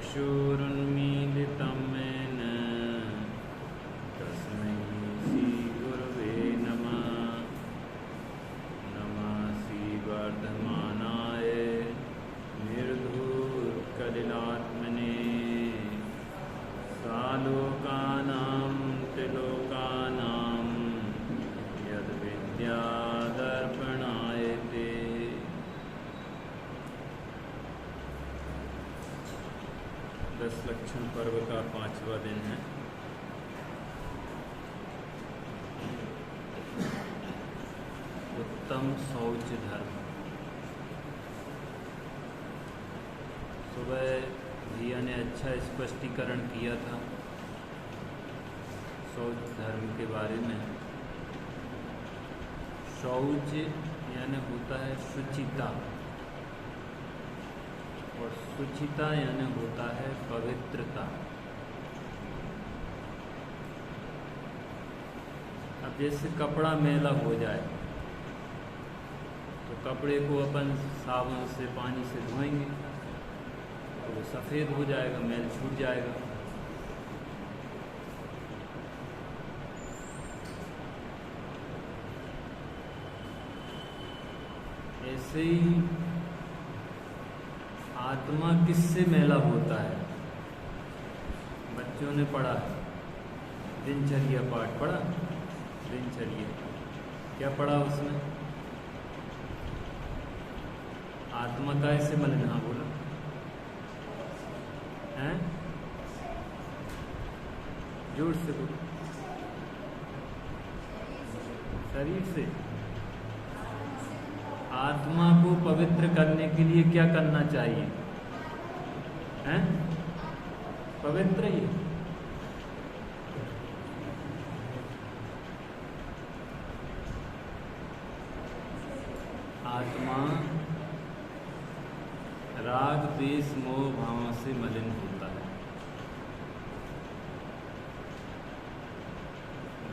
चक्षुरुन्मीलितं येन तस्मै श्रीगुरवे नमः। नमः श्रीवर्धमानाय निर्धूतकलिलात्मने सालोकानां त्रिलोकानां यद्विद्यादर्पणाय ते। दस लक्षण पर्व का 5वां दिन है। उत्तम शौच धर्म। सुबह भैया ने अच्छा स्पष्टीकरण किया था शौच धर्म के बारे में। शौच यानी होता है शुचिता, और शुचिता यानी होता है पवित्रता। अब जैसे कपड़ा मैला हो जाए तो कपड़े को अपन साबुन से पानी से धोएंगे तो वो सफ़ेद हो जाएगा, मैल छूट जाएगा। ऐसे ही आत्मा किससे मैला होता है? बच्चों ने पढ़ा है, दिनचर्या पाठ पढ़ा। दिनचर्या क्या पढ़ा उसमें? आत्मा का ऐसे मलिन, हाँ बोला है, जोर से बोलो। शरीर से। आत्मा को पवित्र करने के लिए क्या करना चाहिए? हैं? पवित्र ही। आत्मा राग द्वेष मोह भावों से मलिन होता है।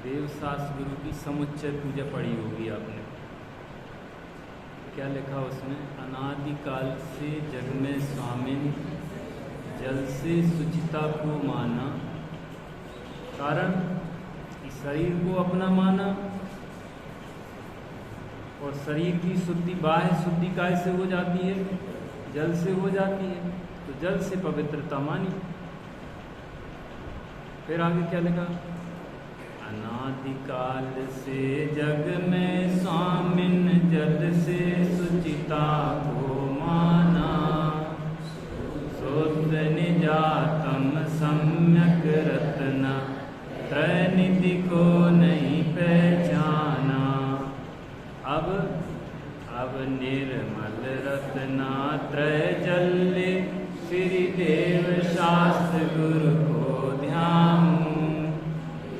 देवशास्त्र गुरु की समुच्चय पूजा पढ़ी होगी आपने। क्या लिखा उसमें? अनादिकाल से जग में स्वामिन जल से शुचिता को माना, कारण कि शरीर को अपना माना, और शरीर की शुद्धि बाह्य शुद्धि कैसे हो जाती है? जल से हो जाती है। तो जल से पवित्रता मानी। फिर आगे क्या लिखा? अनादिकाल से जग में स्वामिन जल से शुचिता को माना, शुद्ध निजातम सम्यक रत्न त्रयनिधि को नहीं पहचाना। अब निर्मल रत्ना त्रय जल्ले श्री देव शास्त्र गुरु को ध्यान,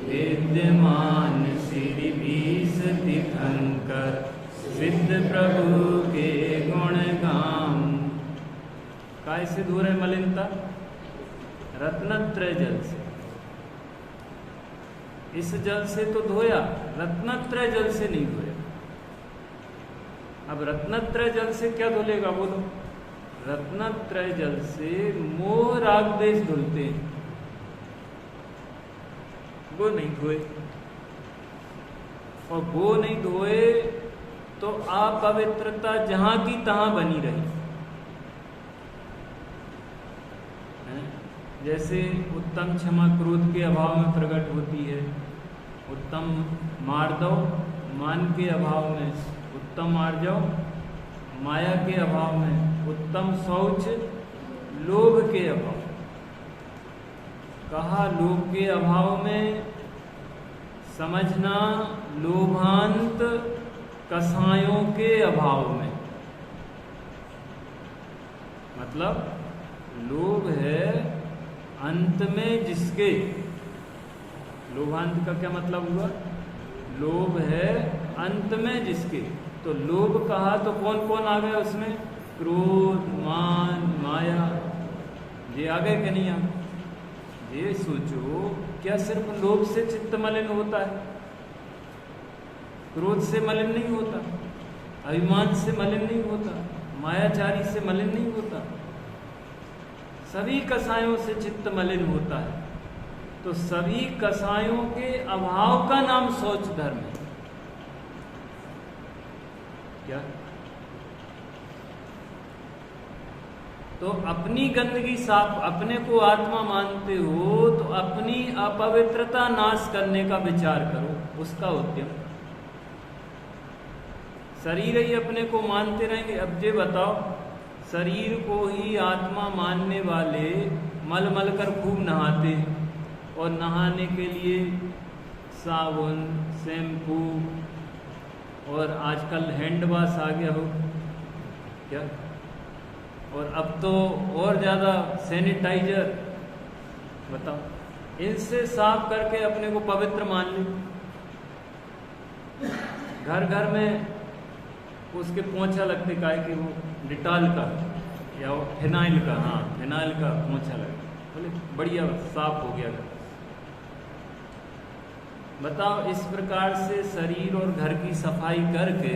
विद्यमान श्री बीस तीर्थंकर सिद्ध प्रभु के गुण गाम। कैसे दूर है मलिनता? रत्नत्रय जल से। इस जल से तो धोया, रत्नत्रय जल से नहीं धोया। अब रत्नत्रय जल से क्या धुलेगा बोलो? रत्नत्रय जल से मोह राग द्वेष धुलते हैं, वो नहीं धोए। और वो नहीं धोए तो अपवित्रता जहां की तहां बनी रही। जैसे उत्तम क्षमा क्रोध के अभाव में प्रकट होती है, उत्तम मार दो मान के अभाव में, उत्तम मार जाओ माया के अभाव में, उत्तम शौच लोभ के अभाव। कहा लोभ के अभाव में, समझना लोभांत कसायों के अभाव में। मतलब लोभ है अंत में जिसके, लोभांत का क्या मतलब हुआ? लोभ है अंत में जिसके। तो लोभ कहा तो कौन कौन आ गया उसमें? क्रोध, मान, माया, ये आ गए कि नहीं आ? ये सोचो, क्या सिर्फ लोभ से चित्त मलिन होता है? क्रोध से मलिन नहीं होता, अभिमान से मलिन नहीं होता, मायाचारी से मलिन नहीं होता। सभी कसायों से चित्त मलिन होता है। तो सभी कसायों के अभाव का नाम शौच धर्म है। क्या? तो अपनी गंदगी साफ, अपने को आत्मा मानते हो तो अपनी अपवित्रता नाश करने का विचार करो, उसका उद्यम। शरीर ही अपने को मानते रहेंगे। अब ये बताओ, शरीर को ही आत्मा मानने वाले मल मल कर खूब नहाते हैं, और नहाने के लिए साबुन, शैम्पू और आजकल हैंड वॉश आ गया हो क्या, और अब तो और ज़्यादा सैनिटाइजर। बताओ, इनसे साफ करके अपने को पवित्र मान लो। घर घर में उसके पोंछा लगते का है कि वो डिटॉल का या वो फिनाइल का, हाँ फिनाइल का पोंछा लगे, बोले बढ़िया साफ हो गया घर। बताओ, इस प्रकार से शरीर और घर की सफाई करके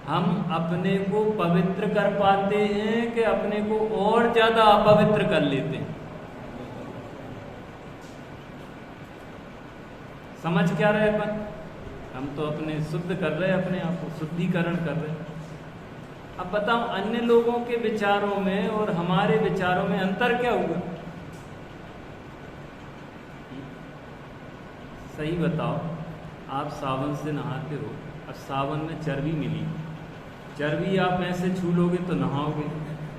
हम अपने को पवित्र कर पाते हैं कि अपने को और ज्यादा अपवित्र कर लेते हैं? समझ क्या रहे अपन? हम तो अपने शुद्ध कर रहे हैं, अपने आप को शुद्धिकरण कर रहे हैं। अब बताओ, अन्य लोगों के विचारों में और हमारे विचारों में अंतर क्या हुआ? सही बताओ, आप साबुन से नहाते हो, अब साबुन में चर्बी मिली, चर्बी आप ऐसे छू लोगे तो नहाओगे,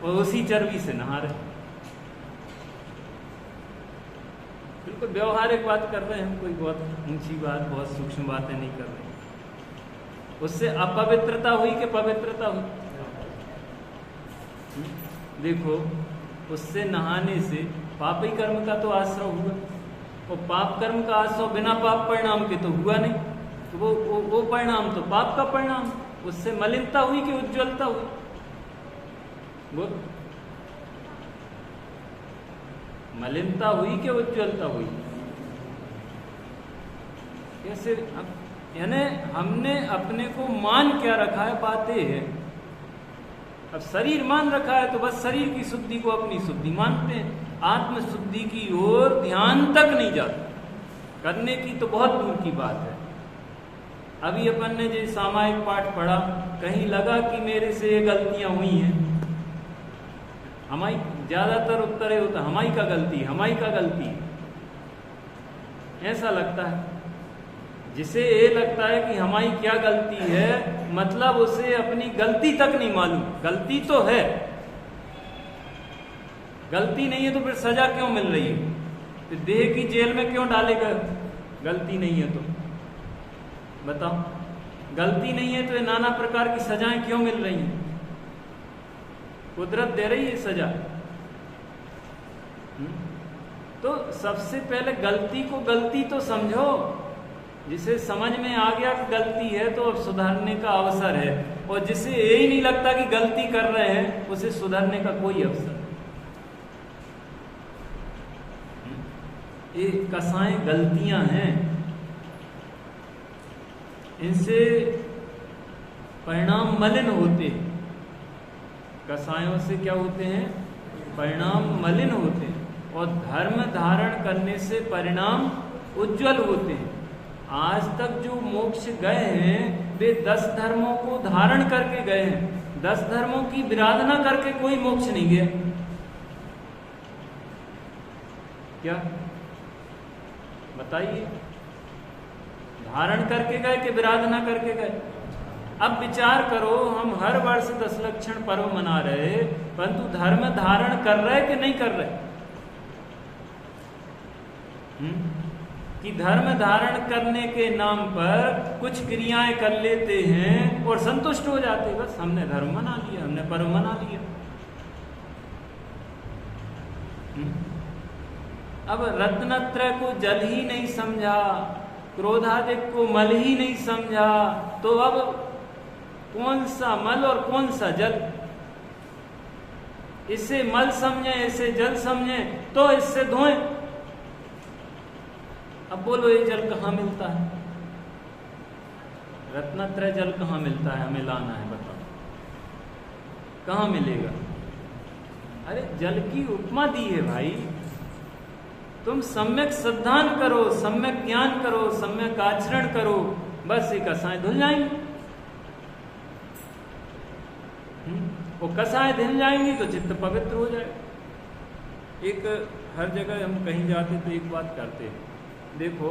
और उसी चर्बी से नहा रहे। बिल्कुल व्यवहारिक बात कर रहे हैं हम, कोई बहुत ऊंची बात, बहुत सूक्ष्म बातें नहीं कर रहे। उससे अपवित्रता हुई कि पवित्रता हुई? देखो, उससे नहाने से पापी कर्म का तो आश्रय हुआ, और पाप कर्म का आश्रय बिना पाप परिणाम के तो हुआ नहीं। तो वो परिणाम तो पाप का परिणाम, उससे मलिनता हुई कि उज्ज्वलता हुई? वो मलिनता हुई कि उज्ज्वलता हुई? कैसे? यानी हमने अपने को मान क्या रखा है, बातें हैं। अब शरीर मान रखा है तो बस शरीर की शुद्धि को अपनी शुद्धि मानते हैं, आत्म शुद्धि की ओर ध्यान तक नहीं जाते। करने की तो बहुत दूर की बात है। अभी अपन ने जो सामायिक पाठ पढ़ा, कहीं लगा कि मेरे से ये गलतियां हुई हैं, हमारी ज्यादातर उत्तर होता हमारी का गलती, हमारी का गलती, ऐसा लगता है। जिसे ये लगता है कि हमारी क्या गलती है, मतलब उसे अपनी गलती तक नहीं मालूम। गलती तो है, गलती नहीं है तो फिर सजा क्यों मिल रही है? फिर देह की जेल में क्यों डालेगा? गलती नहीं है तो बताओ, गलती नहीं है तो ये नाना प्रकार की सजाएं क्यों मिल रही हैं? कुदरत दे रही है सजा। तो सबसे पहले गलती को गलती तो समझो। जिसे समझ में आ गया कि गलती है तो अब सुधारने का अवसर है, और जिसे यही नहीं लगता कि गलती कर रहे हैं, उसे सुधारने का कोई अवसर नहीं। ये कसाएं गलतियां हैं, इनसे परिणाम मलिन होते हैं। कसायों से क्या होते हैं? परिणाम मलिन होते हैं, और धर्म धारण करने से परिणाम उज्जवल होते हैं। आज तक जो मोक्ष गए हैं वे 10 धर्मों को धारण करके गए हैं। 10 धर्मों की विराधना करके कोई मोक्ष नहीं गया। क्या बताइए? धारण करके गए कि विराधना करके गए? अब विचार करो, हम हर वर्ष 10 लक्षण पर्व मना रहे, परंतु धर्म धारण कर रहे कि नहीं कर रहे? कि धर्म धारण करने के नाम पर कुछ क्रियाएं कर लेते हैं और संतुष्ट हो जाते, बस हमने धर्म मना लिया, हमने पर्व मना लिया। अब रत्नत्रय को जल ही नहीं समझा, क्रोधादिक को मल ही नहीं समझा, तो अब कौन सा मल और कौन सा जल? इसे मल समझे, इसे जल समझे तो इससे धोएं। अब बोलो, ये जल कहाँ मिलता है? रत्नत्रय जल कहाँ मिलता है? हमें लाना है, बताओ कहाँ मिलेगा? अरे जल की उपमा दी है भाई, तुम सम्यक श्रद्धान करो, सम्यक ज्ञान करो, सम्यक आचरण करो, बस ये कसाएं धुल जाएंगी। वो कसाएं धुल जाएंगी तो चित्त पवित्र हो जाएगा। एक हर जगह हम कहीं जाते तो एक बात करते हैं, देखो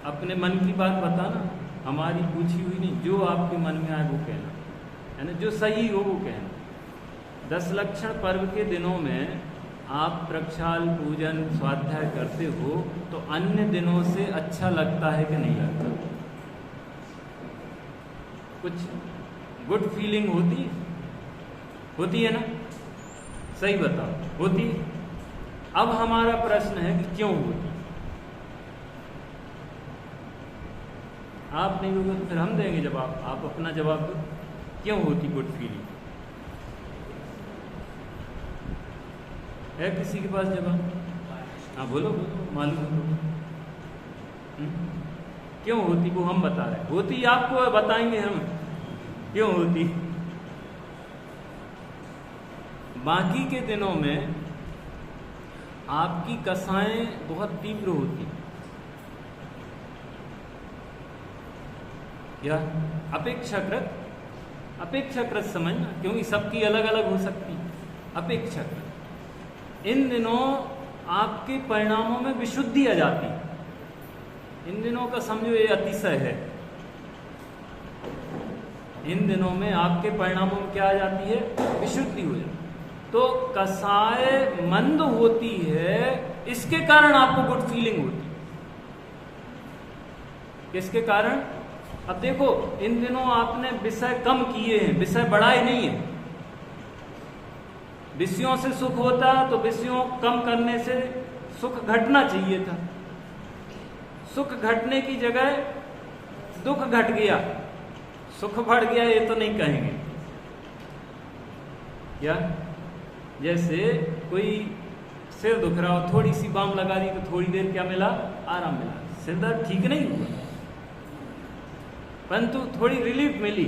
अपने मन की बात बताना, हमारी पूछी हुई नहीं, जो आपके मन में आए वो कहना, है ना, जो सही हो वो कहना। 10 लक्षण पर्व के दिनों में आप प्रक्षाल पूजन स्वाध्याय करते हो तो अन्य दिनों से अच्छा लगता है कि नहीं लगता? कुछ गुड फीलिंग होती है ना? सही बताओ, होती है? अब हमारा प्रश्न है कि क्यों होती? आप नहीं होगा तो फिर हम देंगे जवाब, आप अपना जवाब दो, क्यों होती गुड फीलिंग? है किसी के पास जवाब? हाँ बोलो, मालूम है क्यों होती, वो हम बता रहे हैं। होती आपको बताएंगे हम क्यों होती। बाकी के दिनों में आपकी कसाएं बहुत तीव्र होती, या अपेक्षाकृत समझना, क्योंकि सबकी अलग अलग हो सकती, अपेक्षाकृत। इन दिनों आपके परिणामों में विशुद्धि आ जाती, इन दिनों का समझो ये अतिशय है। इन दिनों में आपके परिणामों में क्या आ जाती है? विशुद्धि हो जाती। तो कसाय मंद होती है, इसके कारण आपको गुड फीलिंग होती। किसके कारण? अब देखो इन दिनों आपने विषय कम किए हैं, विषय बढ़ाए नहीं है। विषयों से सुख होता तो विषयों कम करने से सुख घटना चाहिए था, सुख घटने की जगह दुख घट गया, सुख बढ़ गया, ये तो नहीं कहेंगे क्या? जैसे कोई सिर दुख रहा हो, थोड़ी सी बाम लगा दी तो थोड़ी देर क्या मिला? आराम मिला, सिर दर्द ठीक नहीं हुआ परंतु थोड़ी रिलीफ मिली।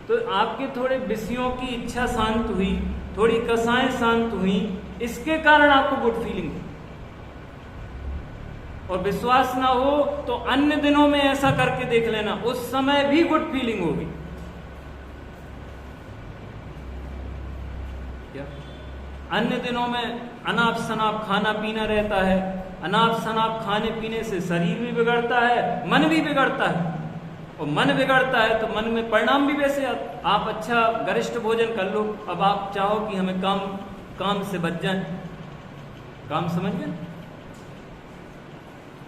तो आपके थोड़े विषयों की इच्छा शांत हुई, थोड़ी कसाएं शांत हुई, इसके कारण आपको गुड फीलिंग हुई। और विश्वास ना हो तो अन्य दिनों में ऐसा करके देख लेना, उस समय भी गुड फीलिंग होगी। क्या? अन्य दिनों में अनाप शनाप खाना पीना रहता है, अनाप शनाप खाने पीने से शरीर भी बिगड़ता है, मन भी बिगड़ता है, और मन बिगड़ता है तो मन में परिणाम भी वैसे आप अच्छा गरिष्ठ भोजन कर लो, अब आप चाहो कि हमें काम से बच जाए, काम समझ गए,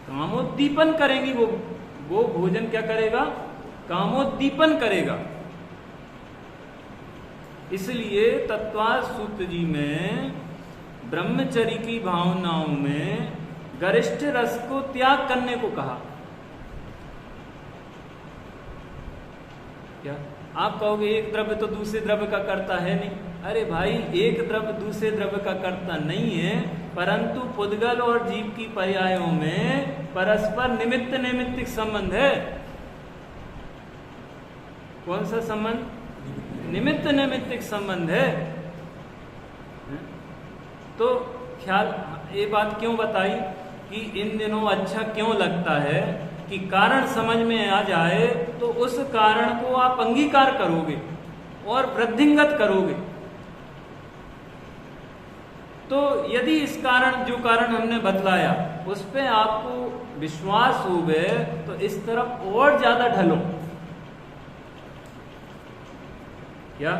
कामोद्दीपन करेंगी वो भोजन क्या करेगा? कामोद्दीपन करेगा। इसलिए तत्वार्थ सूत्र जी में ब्रह्मचर्य की भावनाओं में गरिष्ठ रस को त्याग करने को कहा। क्या आप कहोगे एक द्रव्य तो दूसरे द्रव्य का कर्ता है नहीं? अरे भाई, एक द्रव्य दूसरे द्रव्य का कर्ता नहीं है, परंतु पुद्गल और जीव की पर्यायों में परस्पर निमित्त नैमित्तिक संबंध है। कौन सा संबंध? निमित्त नैमित्तिक संबंध है। तो ख्याल, ये बात क्यों बताई कि इन दिनों अच्छा क्यों लगता है कि कारण समझ में आ जाए तो उस कारण को आप अंगीकार करोगे और वृद्धिंगत करोगे। तो यदि इस कारण, जो कारण हमने बतलाया, उस पे आपको विश्वास हो गए तो इस तरफ और ज्यादा ढलो। क्या?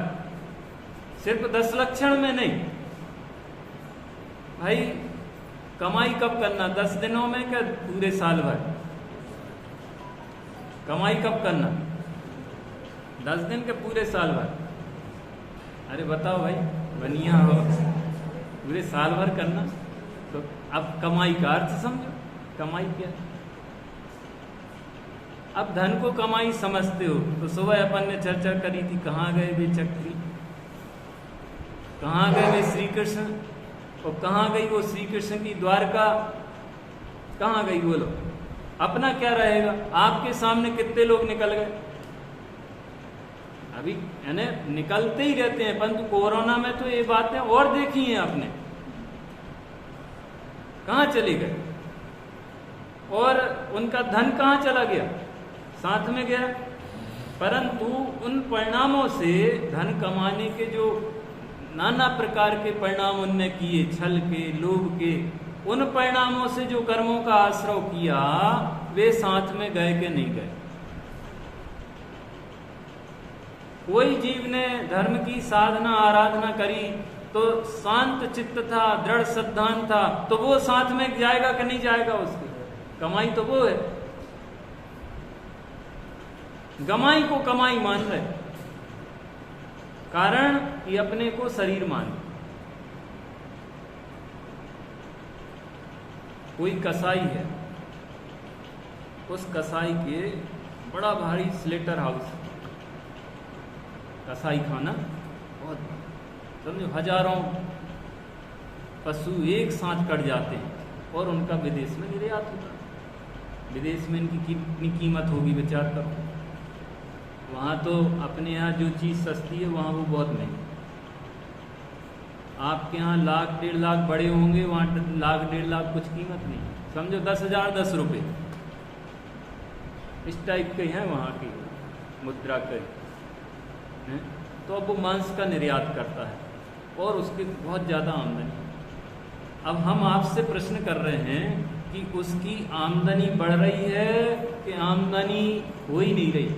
सिर्फ 10 लक्षण में नहीं भाई, कमाई कब करना? 10 दिनों में क्या पूरे साल भर? कमाई कब करना? 10 दिन के पूरे साल भर? अरे बताओ भाई, बनिया हो, पूरे साल भर करना। तो अब कमाई का अर्थ समझो, कमाई क्या? अब धन को कमाई समझते हो तो सुबह अपन ने चर्चा करी थी, कहाँ गए वे चक्री, कहाँ गए वे श्री कृष्ण, और कहाँ गई वो श्री कृष्ण की द्वारका, कहाँ गई बोलो? अपना क्या रहेगा? आपके सामने कितने लोग निकल गए? अभी यानी निकलते ही रहते हैं, परंतु कोरोना में तो ये बातें और देखी हैं आपने, कहाँ चले गए और उनका धन कहाँ चला गया, साथ में गया। परंतु उन परिणामों से धन कमाने के जो नाना प्रकार के परिणाम उनने किए, छल के, लोभ के, उन परिणामों से जो कर्मों का आश्रय किया वे साथ में गए कि नहीं गए। कोई जीव ने धर्म की साधना आराधना करी तो शांत चित्त था, दृढ़ सिद्धांत था, तो वो साथ में जाएगा कि नहीं जाएगा, उसकी कमाई तो वो है। गमाई को कमाई मान रहे, कारण ये अपने को शरीर मान। कोई कसाई है, उस कसाई के बड़ा भारी स्लेटर हाउस, कसाई खाना बहुत, समझो हजारों पशु एक साथ कट जाते हैं और उनका विदेश में निर्यात होता है। विदेश में इनकी कितनी कीमत होगी विचार करो। वहाँ तो अपने यहाँ जो चीज़ सस्ती है वहाँ वो बहुत महंगी। आपके यहाँ 1,00,000 1.5 लाख बड़े होंगे, वहाँ 1,00,000 1.5 लाख कुछ कीमत नहीं। समझो 10,000 10 रुपये, इस टाइप के हैं वहाँ की मुद्रा के। तो अब वो मांस का निर्यात करता है और उसकी बहुत ज़्यादा आमदनी। अब हम आपसे प्रश्न कर रहे हैं कि उसकी आमदनी बढ़ रही है कि आमदनी हो ही नहीं रही?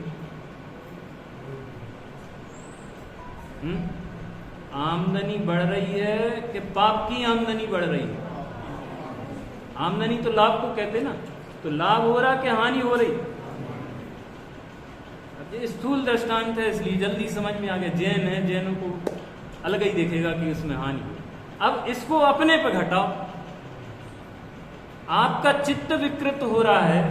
आमदनी बढ़ रही है कि पाप की आमदनी बढ़ रही है? आमदनी तो लाभ को कहते ना, तो लाभ हो रहा कि हानि हो रही? ये स्थूल दृष्टांत है, इसलिए जल्दी समझ में आ गया। जैन है, जैनों को अलग ही देखेगा कि उसमें हानि हो। अब इसको अपने पे घटाओ, आपका चित्त विकृत हो रहा है,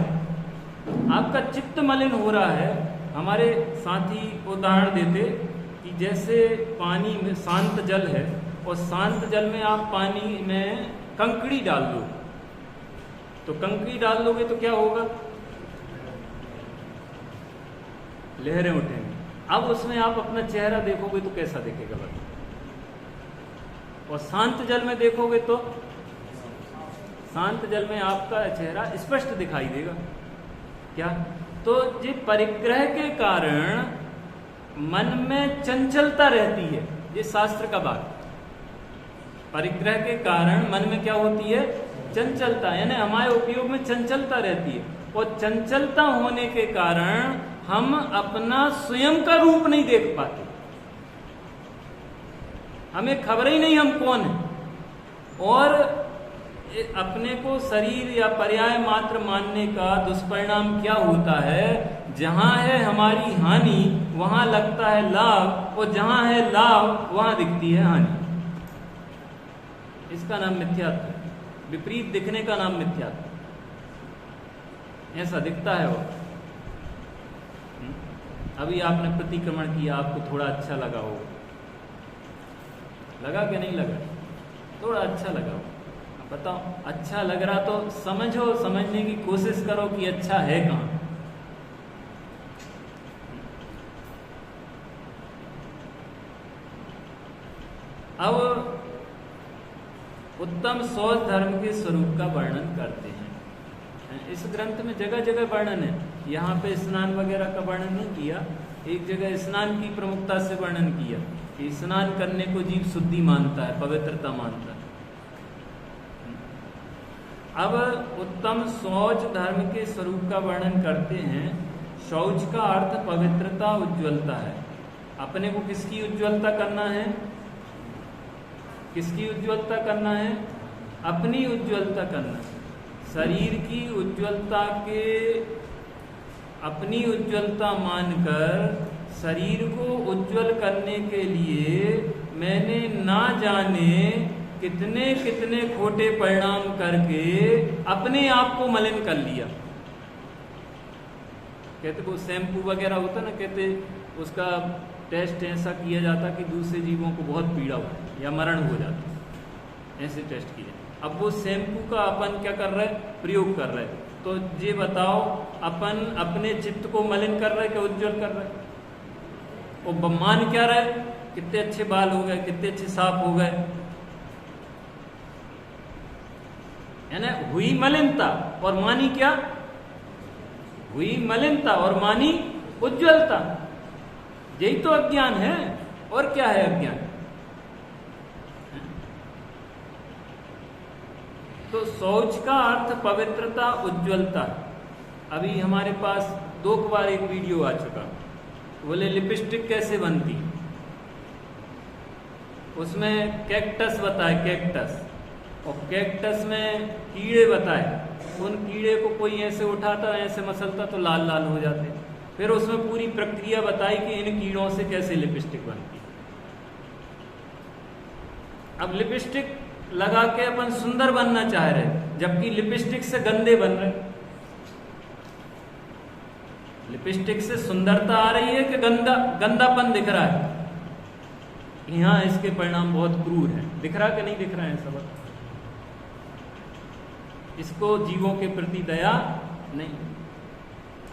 आपका चित्त मलिन हो रहा है। हमारे साथी उदाहरण देते कि जैसे पानी में शांत जल है और शांत जल में आप पानी में कंकड़ी डाल दो, तो कंकड़ी डाल दोगे तो क्या होगा? लहरें उठेंगी। अब उसमें आप अपना चेहरा देखोगे तो कैसा दिखेगा बताओ? और शांत जल में देखोगे तो शांत जल में आपका चेहरा स्पष्ट दिखाई देगा। क्या? तो ये परिग्रह के कारण मन में चंचलता रहती है, ये शास्त्र का बात। परिग्रह के कारण मन में क्या होती है? चंचलता, यानी हमारे उपयोग में चंचलता रहती है। और चंचलता होने के कारण हम अपना स्वयं का रूप नहीं देख पाते, हमें खबर ही नहीं हम कौन है। और अपने को शरीर या पर्याय मात्र मानने का दुष्परिणाम क्या होता है? जहां है हमारी हानि वहां लगता है लाभ, और जहां है लाभ वहां दिखती है हानि। इसका नाम मिथ्यात्व है। विपरीत दिखने का नाम मिथ्यात्व। ऐसा दिखता है वो। अभी आपने प्रतिक्रमण किया, आपको थोड़ा अच्छा लगा हो, लगा कि नहीं लगा? थोड़ा अच्छा लगा हो, बताओ अच्छा लग रहा तो समझो, समझने की कोशिश करो कि अच्छा है कहाँ। अब उत्तम शौच धर्म के स्वरूप का वर्णन करते हैं। इस ग्रंथ में जगह जगह वर्णन है। यहाँ पे स्नान वगैरह का वर्णन नहीं किया, एक जगह स्नान की प्रमुखता से वर्णन किया कि स्नान करने को जीव शुद्धि मानता है, पवित्रता मानता है। अब उत्तम शौच धर्म के स्वरूप का वर्णन करते हैं। शौच का अर्थ पवित्रता, उज्ज्वलता है। अपने को किसकी उज्ज्वलता करना है? किसकी उज्ज्वलता करना है? अपनी उज्ज्वलता करना है। शरीर की उज्ज्वलता के अपनी उज्ज्वलता मानकर शरीर को उज्ज्वल करने के लिए मैंने ना जाने कितने कितने खोटे परिणाम करके अपने आप को मलिन कर लिया। कहते वो शैम्पू वगैरह होता ना, कहते उसका टेस्ट ऐसा किया जाता कि दूसरे जीवों को बहुत पीड़ा हो या मरण हो जाता, ऐसे टेस्ट किए। अब वो शैम्पू का अपन क्या कर रहे? प्रयोग कर रहे। तो ये बताओ, अपन अपने चित्त को मलिन कर रहे कि उज्जवल कर रहे? वो मान क्या रहे, कितने अच्छे बाल हो गए, कितने अच्छे साफ हो गए, है ना। हुई मलिनता और मानी क्या, हुई मलिनता और मानी उज्ज्वलता। यही तो अज्ञान है, और क्या है अज्ञान। तो शौच का अर्थ पवित्रता, उज्ज्वलता। अभी हमारे पास 2 बार एक वीडियो आ चुका, बोले लिपस्टिक कैसे बनती, उसमें कैक्टस बताए, कैक्टस, और कैक्टस में कीड़े बताए, उन कीड़े को कोई ऐसे उठाता, ऐसे मसलता तो लाल लाल हो जाते। फिर उसमें पूरी प्रक्रिया बताई कि इन कीड़ों से कैसे लिपस्टिक बनती। अब लिपस्टिक लगा के अपन सुंदर बनना चाह रहे, जबकि लिपस्टिक से गंदे बन रहे। लिपस्टिक से सुंदरता आ रही है कि गंदापन दिख रहा है। यहाँ इसके परिणाम बहुत क्रूर हैं। दिख रहा कि नहीं दिख रहा है सब? इसको जीवों के प्रति दया नहीं।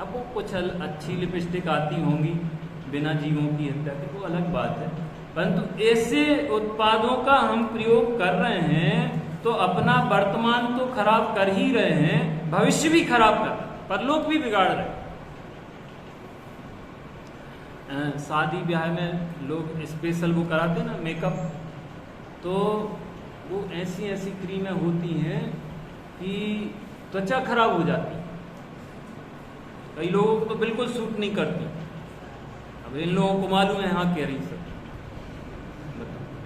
अब वो कुछ अच्छी लिपस्टिक आती होंगी बिना जीवों की हत्या के, वो अलग बात है, परंतु ऐसे उत्पादों का हम प्रयोग कर रहे हैं तो अपना वर्तमान तो खराब कर ही रहे हैं, भविष्य भी खराब कर रहे हैं, परलोक भी बिगाड़ रहे हैं। शादी ब्याह में लोग स्पेशल वो कराते हैं ना मेकअप, तो वो ऐसी ऐसी क्रीमें होती हैं कि त्वचा खराब हो जाती है। कई लोगों को तो बिल्कुल सूट नहीं करती। अब इन लोगों को मालूम है, हाँ कह रही सब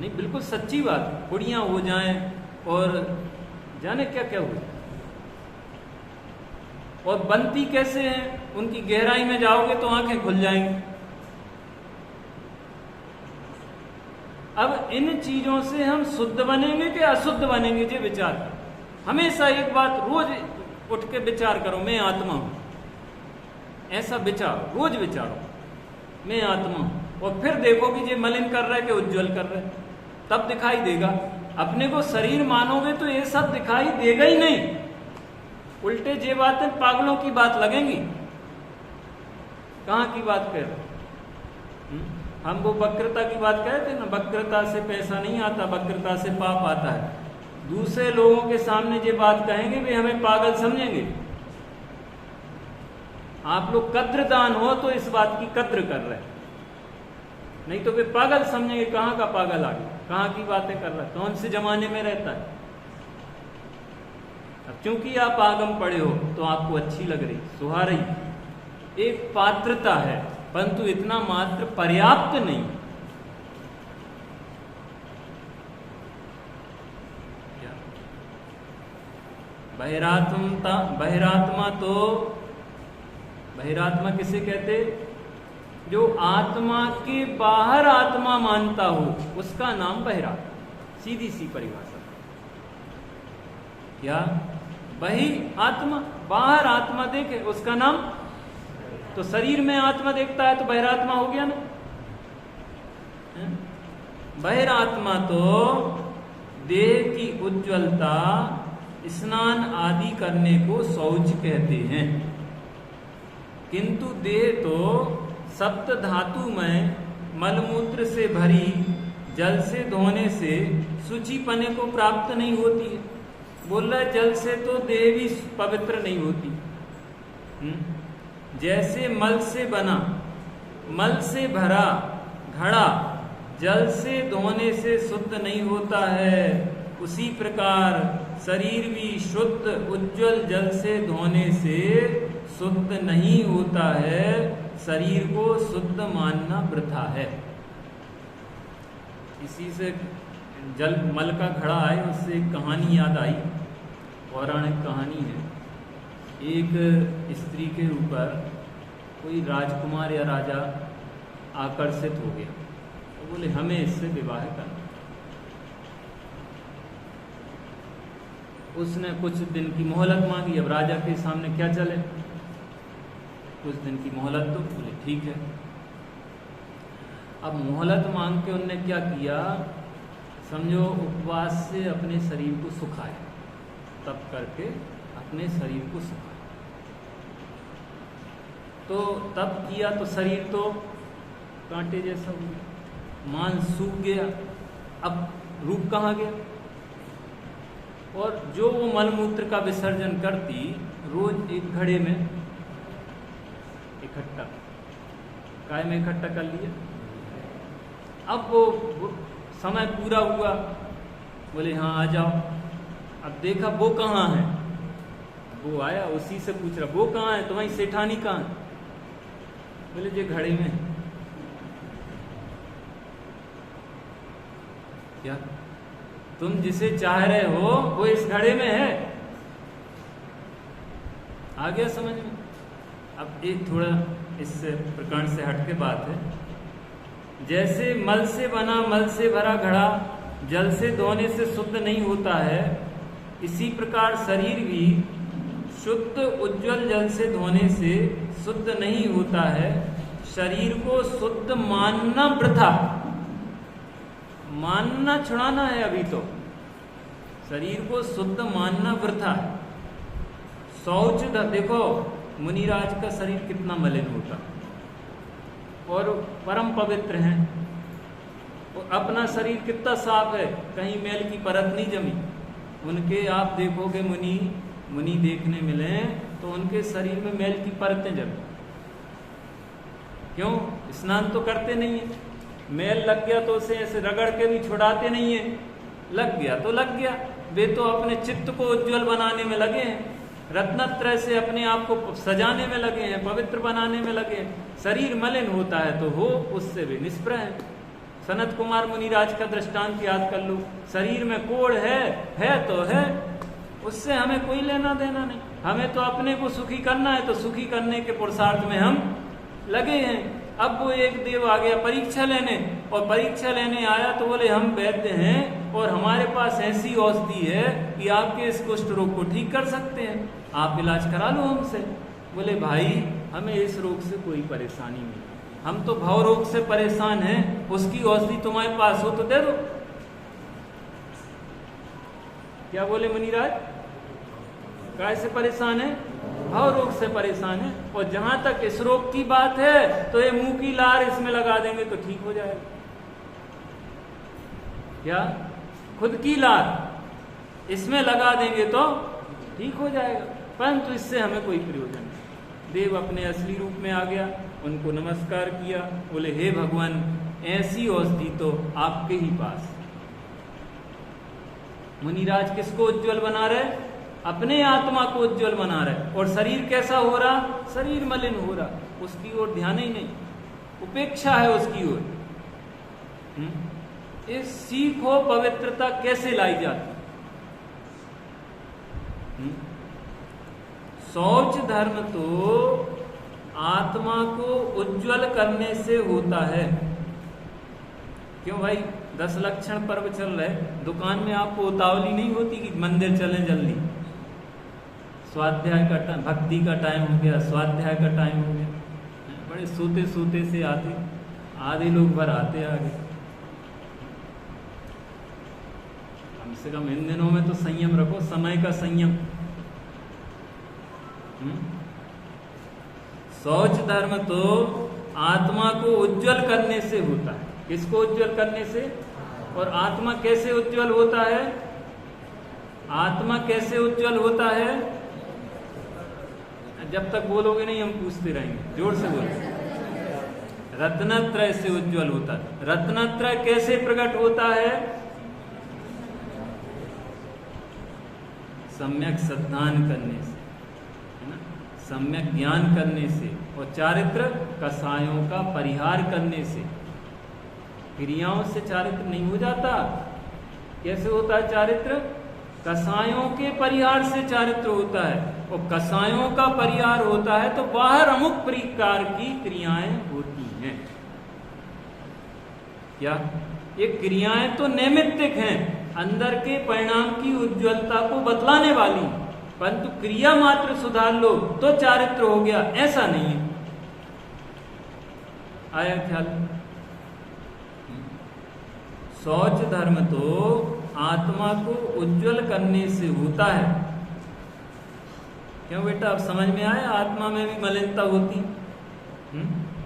नहीं, बिल्कुल सच्ची बात। बुढ़ियां हो जाएं और जाने क्या क्या हो जाए, और बनती कैसे हैं, उनकी गहराई में जाओगे तो आंखें खुल जाएंगी। अब इन चीजों से हम शुद्ध बनेंगे कि अशुद्ध बनेंगे, ये विचार करो। हमेशा एक बात रोज उठ के विचार करो, मैं आत्मा हूं। ऐसा विचार रोज विचारो, मैं आत्मा हूं, और फिर देखो कि ये मलिन कर रहा है कि उज्जवल कर रहा है, तब दिखाई देगा। अपने को शरीर मानोगे तो ये सब दिखाई देगा ही नहीं, उल्टे ये बातें पागलों की बात लगेंगी। कहाँ की बात कह रहे? हम वो वक्रता की बात कहते हैं ना, वक्रता से पैसा नहीं आता, वक्रता से पाप आता है। दूसरे लोगों के सामने ये बात कहेंगे भी हमें पागल समझेंगे। आप लोग कद्रदान हो तो इस बात की कद्र कर रहे हैं, नहीं तो वे पागल समझेंगे। कहाँ का पागल आ गया, कहाँ की बातें कर रहा है, कौन से जमाने में रहता है। अब क्योंकि आप आगम पढ़े हो तो आपको अच्छी लग रही, सुहा रही, एक पात्रता है, परंतु इतना मात्र पर्याप्त नहीं। बहिरात्मा किसे कहते? जो आत्मा के बाहर आत्मा मानता हो उसका नाम बहिरात्मा। सीधी सी परिभाषा क्या? बहि आत्मा, बाहर आत्मा देखे उसका नाम। तो शरीर में आत्मा देखता है तो बहिरात्मा हो गया ना। बहिरात्मा तो देह की उज्ज्वलता, स्नान आदि करने को शौच कहते हैं, किंतु देह तो सप्त धातु में मलमूत्र से भरी जल से धोने से शुचिपने को प्राप्त नहीं होती है। बोल रहा है जल से तो देह भी पवित्र नहीं होती। जैसे मल से बना, मल से भरा घड़ा जल से धोने से शुद्ध नहीं होता है, उसी प्रकार शरीर भी शुद्ध उज्ज्वल जल से धोने से शुद्ध नहीं होता है। शरीर को शुद्ध मानना वृथा है। इसी से जल मल का घड़ा है, उससे एक कहानी याद आई, पौराणिक कहानी है। एक स्त्री के ऊपर कोई राजकुमार या राजा आकर्षित हो गया, तो बोले हमें इससे विवाह करना। उसने कुछ दिन की मोहलत मांगी। अब राजा के सामने क्या चले, कुछ दिन की मोहलत। तो बोले ठीक है। अब मोहलत मांग के उनने क्या किया, समझो उपवास से अपने शरीर को सुखाया, तप करके अपने शरीर को सुखाया। तो तप किया तो शरीर तो कांटे जैसा हो गया, मांस सूख गया, अब रूप कहाँ गया। और जो वो मलमूत्र का विसर्जन करती रोज एक घड़े में इकट्ठा, काय में इकट्ठा कर लिया। अब वो समय पूरा हुआ, बोले हाँ आ जाओ। अब देखा वो कहाँ है, वो आया, उसी से पूछ रहा वो कहाँ है, तुम्हारी सेठानी कहाँ है। बोले जे घड़े में। क्या तुम जिसे चाह रहे हो वो इस घड़े में है। आ गया समझ में। अब एक थोड़ा इस प्रकरण से हटके बात है। जैसे मल से बना, मल से भरा घड़ा जल से धोने से शुद्ध नहीं होता है, इसी प्रकार शरीर भी शुद्ध उज्ज्वल जल से धोने से शुद्ध नहीं होता है। शरीर को शुद्ध मानना वृथा, मानना छुड़ाना है। अभी तो शरीर को शुद्ध मानना वृथा है। शौच देखो, मुनिराज का शरीर कितना मलिन होता और परम पवित्र हैं, और अपना शरीर कितना साफ है, कहीं मैल की परत नहीं जमी। उनके आप देखोगे मुनि देखने मिले तो उनके शरीर में मैल की परतें जमी। क्यों? स्नान तो करते नहीं है। मैल लग गया तो उसे ऐसे रगड़ के भी छुड़ाते नहीं है, लग गया तो लग गया। वे तो अपने चित्त को उज्जवल बनाने में लगे हैं, रत्नत्रय से अपने आप को सजाने में लगे हैं, पवित्र बनाने में लगे हैं। शरीर मलिन होता है तो हो, उससे भी निष्प्रह है। सनत कुमार मुनिराज का दृष्टांत याद कर लो। शरीर में कोढ़ है तो है, उससे हमें कोई लेना देना नहीं। हमें तो अपने को सुखी करना है, तो सुखी करने के पुरुषार्थ में हम लगे हैं। अब वो एक देव आ गया परीक्षा लेने, और परीक्षा लेने आया तो बोले हम वैद्य हैं और हमारे पास ऐसी औषधि है कि आपके इस कुष्ठ रोग को ठीक कर सकते हैं, आप इलाज करा लो हमसे। बोले भाई हमें इस रोग से कोई परेशानी नहीं, हम तो भव रोग से परेशान हैं, उसकी औषधि तुम्हारे पास हो तो दे दो। क्या बोले मुनिराज? काय से परेशान है? भव रोग से परेशान है। और जहां तक इस रोग की बात है तो ये मुंह की लार इसमें लगा देंगे तो ठीक हो जाएगा। क्या? खुद की लार इसमें लगा देंगे तो ठीक हो जाएगा, परंतु इससे हमें कोई प्रयोजन नहीं। देव अपने असली रूप में आ गया, उनको नमस्कार किया, बोले हे भगवान ऐसी औषधि तो आपके ही पास। मुनिराज किसको उज्जवल बना रहे? अपने आत्मा को उज्जवल बना रहे। और शरीर कैसा हो रहा? शरीर मलिन हो रहा, उसकी ओर ध्यान ही नहीं, उपेक्षा है उसकी ओर। इस सीखो पवित्रता कैसे लाई जाती। शौच धर्म तो आत्मा को उज्जवल करने से होता है। क्यों भाई? 10 लक्षण पर्व चल रहे, दुकान में आपको उतावली नहीं होती कि मंदिर चले जल्दी? स्वाध्याय का टाइम, भक्ति का टाइम हो गया, स्वाध्याय का टाइम हो गया, बड़े सोते सोते से आते, आधे लोग भर आते आगे। कम से कम इन दिनों में तो संयम रखो, समय का संयम। शौच धर्म तो आत्मा को उज्जवल करने से होता है। किसको उज्जवल करने से? और आत्मा कैसे उज्जवल होता है? आत्मा कैसे उज्जवल होता है? जब तक बोलोगे नहीं हम पूछते रहेंगे, जोर से बोलो। रत्नत्रय से उज्जवल होता है। रत्नत्रय कैसे प्रकट होता है? सम्यक सद्धान करने से, है ना, सम्यक ज्ञान करने से, और चारित्र कसायों का परिहार करने से। क्रियाओं से चारित्र नहीं हो जाता। कैसे होता है चारित्र? कसायों के परिहार से चारित्र होता है, और कसायों का परिहार होता है तो बाहर अमुक प्रकार की क्रियाएं होती हैं। क्या? ये क्रियाएं तो नैमित्तिक हैं, अंदर के परिणाम की उज्ज्वलता को बतलाने वाली, परंतु क्रिया मात्र सुधार लो तो चारित्र हो गया, ऐसा नहीं है। आया ख्याल? शौच धर्म तो आत्मा को उज्जवल करने से होता है। क्यों बेटा, अब समझ में आया? आत्मा में भी मलिनता होती।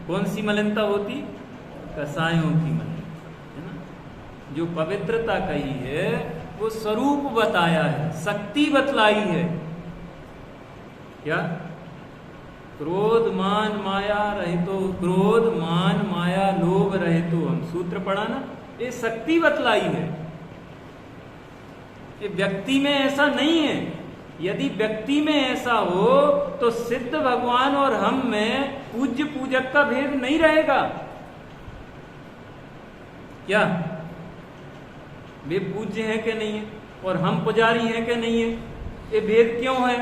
कौन सी मलिनता होती? कसायों की मंदिर, है ना। जो पवित्रता कही है वो स्वरूप बताया है, शक्ति बतलाई है। क्या? क्रोध मान माया रहितो, क्रोध मान माया लोभ रहितो, हम सूत्र पढ़ा ना, ये शक्ति बतलाई है। ये व्यक्ति में ऐसा नहीं है। यदि व्यक्ति में ऐसा हो तो सिद्ध भगवान और हम में पूज्य पूजक का भेद नहीं रहेगा। क्या वे पूज्य हैं कि नहीं है और हम पुजारी हैं कि नहीं है? ये भेद क्यों है?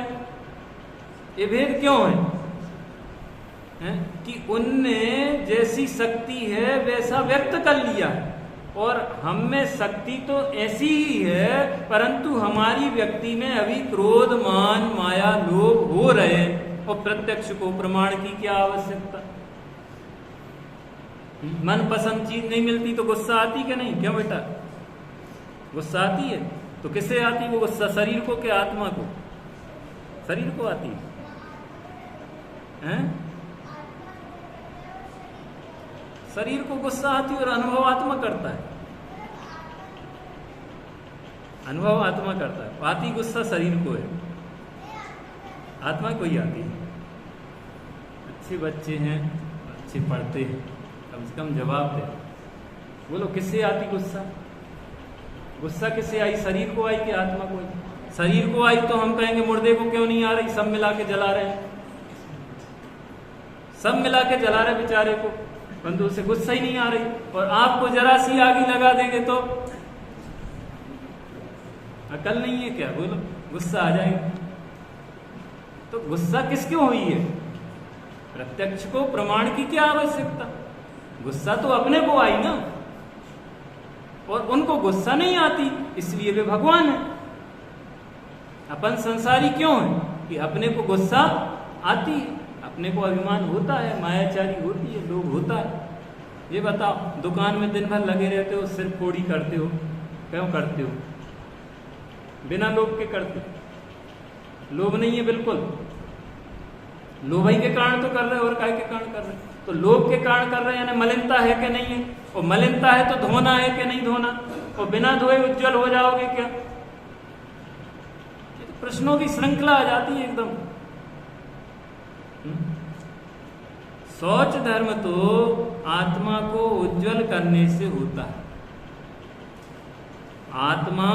ये भेद क्यों है? कि उनने जैसी शक्ति है वैसा व्यक्त कर लिया है, और हम में शक्ति तो ऐसी ही है, परंतु हमारी व्यक्ति में अभी क्रोध मान माया लोभ हो रहे हैं, और प्रत्यक्ष को प्रमाण की क्या आवश्यकता? मनपसंद चीज नहीं मिलती तो गुस्सा आती कि नहीं? क्यों बेटा गुस्सा आती है? तो किससे आती है वो गुस्सा? शरीर को क्या आत्मा को? शरीर को आती है? शरीर को गुस्सा आती है और अनुभव आत्मा करता है। अनुभव आत्मा करता है, आती गुस्सा शरीर को है, आत्मा को ही आती है। अच्छे बच्चे हैं, अच्छे पढ़ते हैं, कम से कम जवाब दे। बोलो किससे आती गुस्सा? गुस्सा किससे आई? शरीर को आई कि आत्मा को आई? शरीर को आई तो हम कहेंगे मुर्दे को क्यों नहीं आ रही? सब मिला के जला रहे हैं, सब मिला के जला रहे बेचारे को, परंतु उसे गुस्सा ही नहीं आ रही। और आपको जरा सी आग ही लगा देंगे तो अकल नहीं है क्या? बोलो गुस्सा आ जाएगा। तो गुस्सा किस क्यों हुई है? प्रत्यक्ष को प्रमाण की क्या आवश्यकता? गुस्सा तो अपने को आई ना, और उनको गुस्सा नहीं आती, इसलिए वे भगवान है। अपन संसारी क्यों है? कि अपने को गुस्सा आती है, अपने को अभिमान होता है, मायाचारी होती है, लोभ होता है। ये बताओ दुकान में दिन भर लगे रहते हो, सिर फोड़ी करते हो, क्यों करते हो? बिना लोभ के करते हो। लोभ नहीं है बिल्कुल, लोभ ही के कारण तो कर रहे हो, और काय के कारण कर रहे हो? तो लोभ के कारण कर रहे हैं, यानी मलिनता है कि नहीं है? और मलिनता है तो धोना है कि नहीं धोना? और बिना धोए उज्जवल हो जाओगे क्या? ये तो प्रश्नों की श्रृंखला आ जाती है एकदम। शौच धर्म तो आत्मा को उज्जवल करने से होता है। आत्मा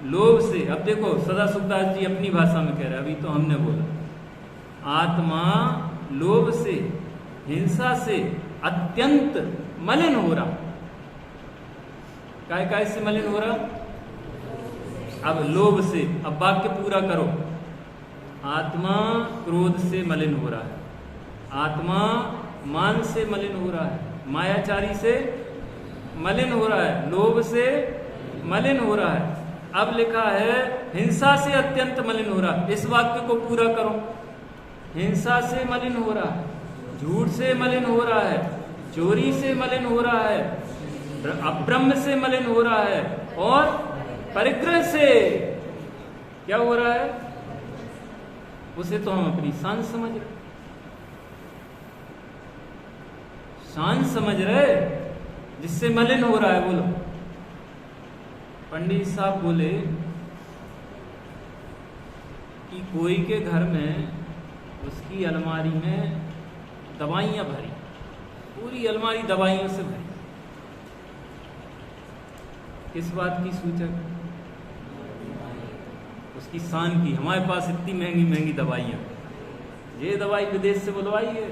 लोभ से, अब देखो सदा सुखदास जी अपनी भाषा में कह रहे, अभी तो हमने बोला आत्मा लोभ से, हिंसा से अत्यंत मलिन हो रहा। काय से मलिन हो रहा? अब लोभ से, अब वाक्य पूरा करो। आत्मा क्रोध से मलिन हो रहा है, आत्मा मान से मलिन हो रहा है, मायाचारी से मलिन हो रहा है, लोभ से मलिन हो रहा है। अब लिखा है हिंसा से अत्यंत मलिन हो रहा है। इस वाक्य को पूरा करो। हिंसा से मलिन हो रहा है, झूठ से मलिन हो रहा है, चोरी से मलिन हो रहा है, अब्रह्म से मलिन हो रहा है, और परिग्रह से क्या हो रहा है? उसे तो हम अपनी शान समझ रहे, शान समझ रहे, जिससे मलिन हो रहा है। बोलो पंडित साहब बोले कि कोई के घर में उसकी अलमारी में दवाइयां भरी, पूरी अलमारी दवाइयों से भरी। किस बात की सूचक? उसकी शान की। हमारे पास इतनी महंगी महंगी दवाइयां, ये दवाई विदेश से बुलवाई है,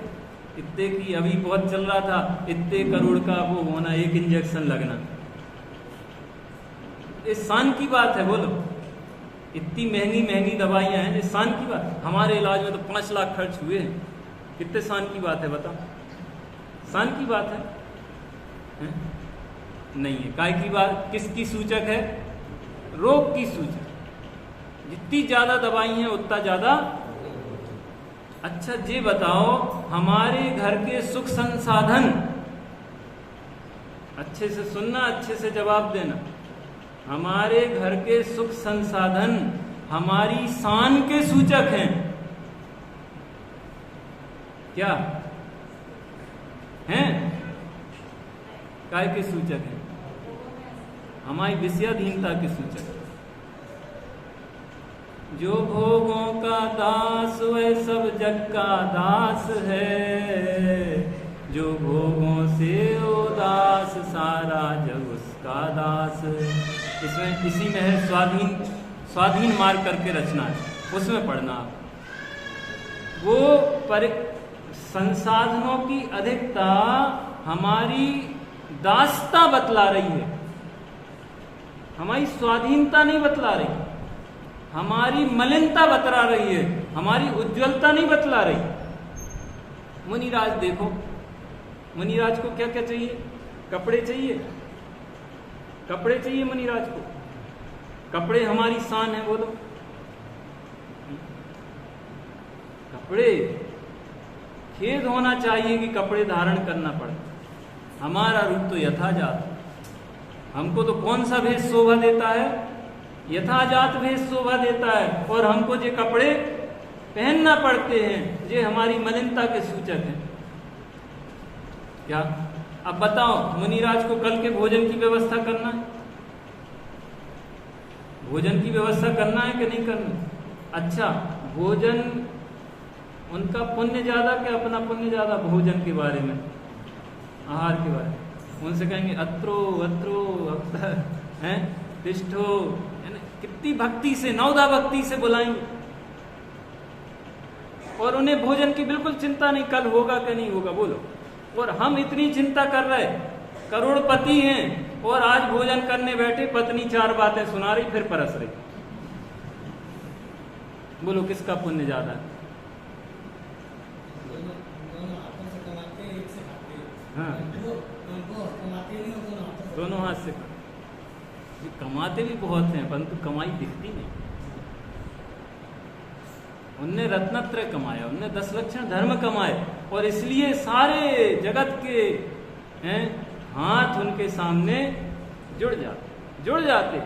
इतने की, अभी बहुत चल रहा था, इतने करोड़ का वो होना, एक इंजेक्शन लगना। ये शान की बात है। बोलो इतनी महंगी महंगी दवाइयां हैं, ये शान की बात। हमारे इलाज में तो 5 लाख खर्च हुए हैं, कितने शान की बात है बता? शान की बात है? नहीं है। काय की बात? किसकी सूचक है? रोग की सूचक। जितनी ज्यादा दवाई है उतना ज्यादा। अच्छा ये बताओ, हमारे घर के सुख संसाधन, अच्छे से सुनना, अच्छे से जवाब देना, हमारे घर के सुख संसाधन हमारी शान के सूचक हैं क्या? हैं? काय के सूचक हैं? हमारी विषयाधीनता के सूचक। जो भोगों का दास वह सब जग का दास है, जो भोगों से उदास सारा जग उसका दास है। इसमें इसी में है स्वाधीन मार्ग करके रचना है, उसमें पढ़ना। वो संसाधनों की अधिकता हमारी दासता बतला रही है, हमारी स्वाधीनता नहीं बतला रही, हमारी मलिनता बतला रही है, हमारी उज्ज्वलता नहीं बतला रही। मुनिराज देखो, मुनिराज को क्या क्या चाहिए? कपड़े चाहिए, कपड़े चाहिए मुनिराज को। कपड़े हमारी शान है, बोलो। कपड़े, खेद होना चाहिए कि कपड़े धारण करना पड़े। हमारा रूप तो यथाजात, हमको तो कौन सा भेष शोभा देता है? यथाजात भेष शोभा देता है, और हमको जो कपड़े पहनना पड़ते हैं ये हमारी मलिनता के सूचक हैं। क्या अब बताओ, मुनिराज को कल के भोजन की व्यवस्था करना है? भोजन की व्यवस्था करना है कि नहीं करना? अच्छा, भोजन उनका पुण्य ज्यादा कि अपना पुण्य ज्यादा? भोजन के बारे में, आहार के बारे में उनसे कहेंगे अत्रो अत्रो हैं, तिष्ठो, कितनी भक्ति से, नवदा भक्ति से बुलाएंगे, और उन्हें भोजन की बिल्कुल चिंता नहीं, कल होगा कि नहीं होगा, बोलो। और हम इतनी चिंता कर रहे, करोड़पति हैं, और आज भोजन करने बैठे पत्नी 4 बातें सुना रही, फिर परस रही। बोलो किसका पुण्य ज्यादा है? हाँ, दोनों हाथ से कमाते भी बहुत हैं, परंतु कमाई दिखती नहीं। उनने रत्नत्रय कमाया, उनने 10 लक्षण धर्म कमाए, और इसलिए सारे जगत के हैं हाथ उनके सामने जुड़ जाते।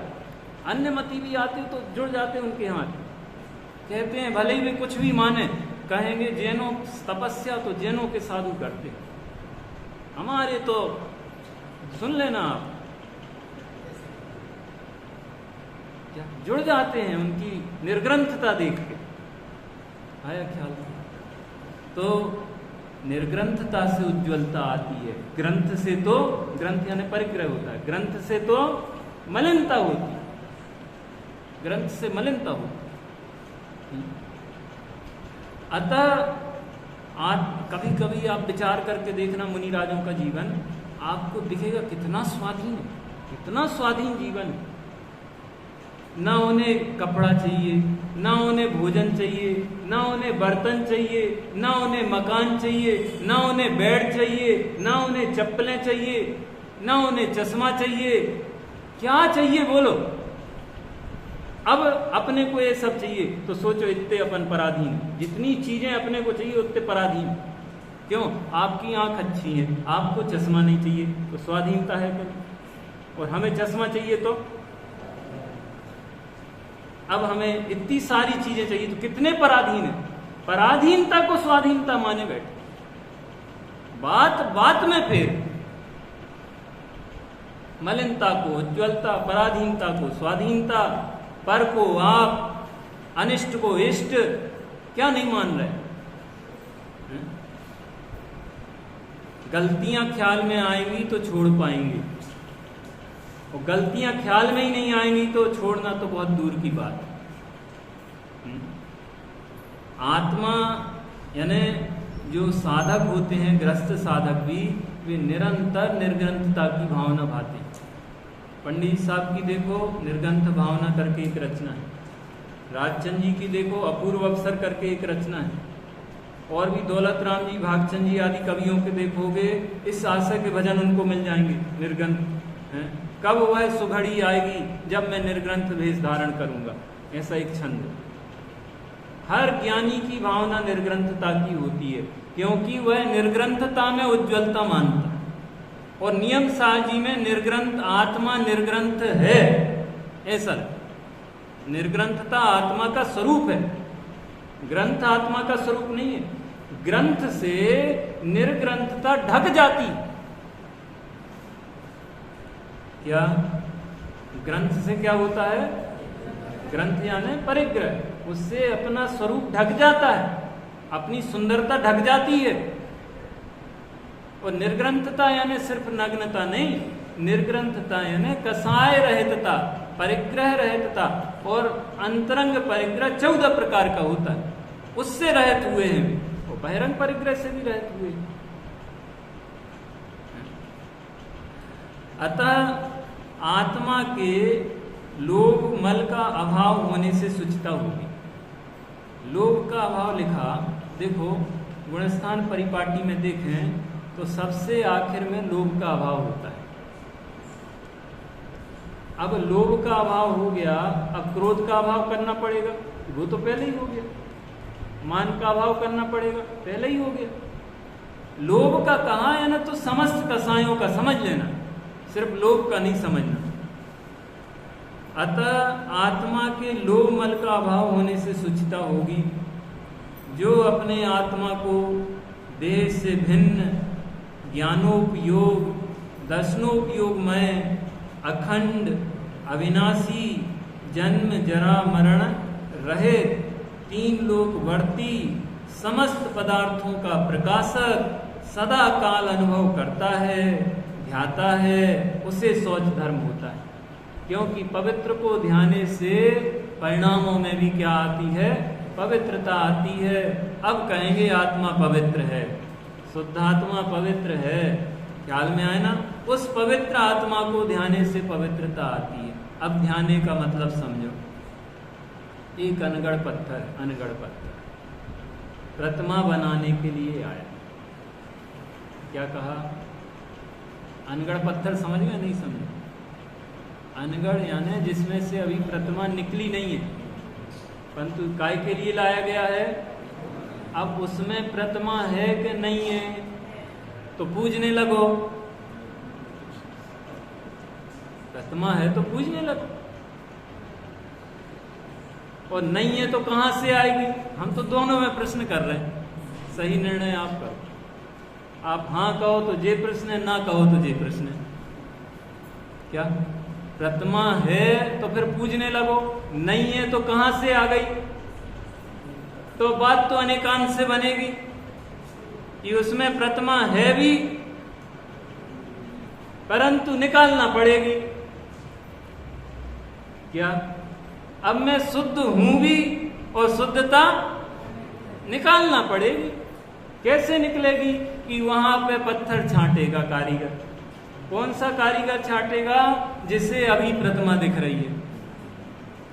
अन्य मती भी आते तो जुड़ जाते उनके हाथ। कहते हैं भले ही वे कुछ भी माने, कहेंगे जैनों तपस्या तो जैनों के साधु करते, हमारे तो सुन लेना आप। क्या जुड़ जाते हैं उनकी निर्ग्रंथता देख के। आया ख्याल? तो निर्ग्रंथता से उज्ज्वलता आती है, ग्रंथ से तो, ग्रंथ यानी परिग्रह होता है, ग्रंथ से तो मलिनता होती है, ग्रंथ से मलिनता होती। अतः कभी कभी आप विचार करके देखना मुनिराजों का जीवन, आपको दिखेगा कितना स्वाधीन है, कितना स्वाधीन जीवन है। ना उन्हें कपड़ा चाहिए, ना उन्हें भोजन चाहिए, ना उन्हें बर्तन चाहिए, ना उन्हें मकान चाहिए, ना उन्हें बेड चाहिए, ना उन्हें चप्पलें चाहिए, ना उन्हें चश्मा चाहिए। क्या चाहिए बोलो? अब अपने को ये सब चाहिए तो सोचो इतने अपन पराधीन, जितनी चीजें अपने को चाहिए उतने पराधीन। क्यों? आपकी आंख अच्छी है, आपको चश्मा नहीं चाहिए तो स्वाधीनता है क्या? और हमें चश्मा चाहिए तो अब हमें इतनी सारी चीजें चाहिए तो कितने पराधीन है। पराधीनता को स्वाधीनता माने बैठे। बात बात में फिर मलिनता को उज्ज्वलता, पराधीनता को स्वाधीनता, पर को आप, अनिष्ट को इष्ट, क्या नहीं मान रहे? गलतियां ख्याल में आएंगी तो छोड़ पाएंगे, और गलतियां ख्याल में ही नहीं आएंगी तो छोड़ना तो बहुत दूर की बात है। आत्मा यानी जो साधक होते हैं, गृहस्थ साधक भी, वे निरंतर निर्ग्रंथता की भावना भाते हैं। पंडित साहब की देखो निर्ग्रंथ भावना करके एक रचना है, राजचंद जी की देखो अपूर्व अवसर करके एक रचना है, और भी दौलत राम जी, भागचंद जी आदि कवियों के देखोगे इस आशय के भजन उनको मिल जाएंगे निर्ग्रंथ हैं। कब वह सुघड़ी आएगी जब मैं निर्ग्रंथ भेष धारण करूंगा, ऐसा एक छंद। हर ज्ञानी की भावना निर्ग्रंथता की होती है, क्योंकि वह निर्ग्रंथता में उज्ज्वलता मानता है। और नियम साजी में निर्ग्रंथ आत्मा निर्ग्रंथ है, ऐसा निर्ग्रंथता आत्मा का स्वरूप है, ग्रंथ आत्मा का स्वरूप नहीं है। ग्रंथ से निर्ग्रंथता ढक जाती, क्या ग्रंथ से क्या होता है? ग्रंथ यानी परिग्रह, उससे अपना स्वरूप ढक जाता है, अपनी सुंदरता ढक जाती है। और निर्ग्रंथता यानी सिर्फ नग्नता नहीं, निर्ग्रंथता यानी कसाय रहितता, परिग्रह रहितता। और अंतरंग परिग्रह 14 प्रकार का होता है, उससे रहित हुए हैं, और बहिरंग परिग्रह से भी रहित हुए हैं। अतः आत्मा के लोभ मल का अभाव होने से शुचिता होगी। लोभ का अभाव लिखा, देखो गुणस्थान परिपाटी में देखें तो सबसे आखिर में लोभ का अभाव होता है। अब लोभ का अभाव हो गया, अब क्रोध का अभाव करना पड़ेगा, वो तो पहले ही हो गया। मान का अभाव करना पड़ेगा, पहले ही हो गया। लोभ का कहाँ है ना, तो समस्त कसायों का समझ लेना, सिर्फ लोभ का नहीं समझना। अतः आत्मा के लोभ मल का अभाव होने से शुचिता होगी। जो अपने आत्मा को देह से भिन्न, ज्ञानोपयोग, दर्शनोपयोगमय, अखंड, अविनाशी, जन्म जरा मरण रहित, 3 लोक वर्ती, समस्त पदार्थों का प्रकाशक, सदा काल अनुभव करता है, ध्याता है, उसे शौच धर्म होता है। क्योंकि पवित्र को ध्याने से परिणामों में भी क्या आती है? पवित्रता आती है। अब कहेंगे आत्मा पवित्र है, शुद्ध आत्मा पवित्र है, ख्याल में आए ना? उस पवित्र आत्मा को ध्याने से पवित्रता आती है। अब ध्याने का मतलब समझो। एक अनगढ़ पत्थर प्रतिमा बनाने के लिए आया। क्या कहा? अनगढ़ पत्थर समझ गए? नहीं समझे? अनगढ़ यानी जिसमें से अभी प्रतिमा निकली नहीं है, परंतु काय के लिए लाया गया है? अब उसमें प्रतिमा है कि नहीं है, तो पूजने लगो। प्रतिमा है तो पूजने लगो, और नहीं है तो कहां से आएगी? हम तो दोनों में प्रश्न कर रहे हैं, सही निर्णय आप करो। आप हाँ कहो तो जे प्रश्न है, ना कहो तो जे प्रश्न है। क्या प्रतिमा है तो फिर पूजने लगो, नहीं है तो कहां से आ गई? तो बात तो अनेकांश से बनेगी कि उसमें प्रतिमा है भी, परंतु निकालना पड़ेगी। क्या अब मैं शुद्ध हूं भी और शुद्धता निकालना पड़ेगी। कैसे निकलेगी? कि वहां पे पत्थर छांटेगा कारीगर। कौन सा कारीगर छांटेगा? जिसे अभी प्रतिमा दिख रही है।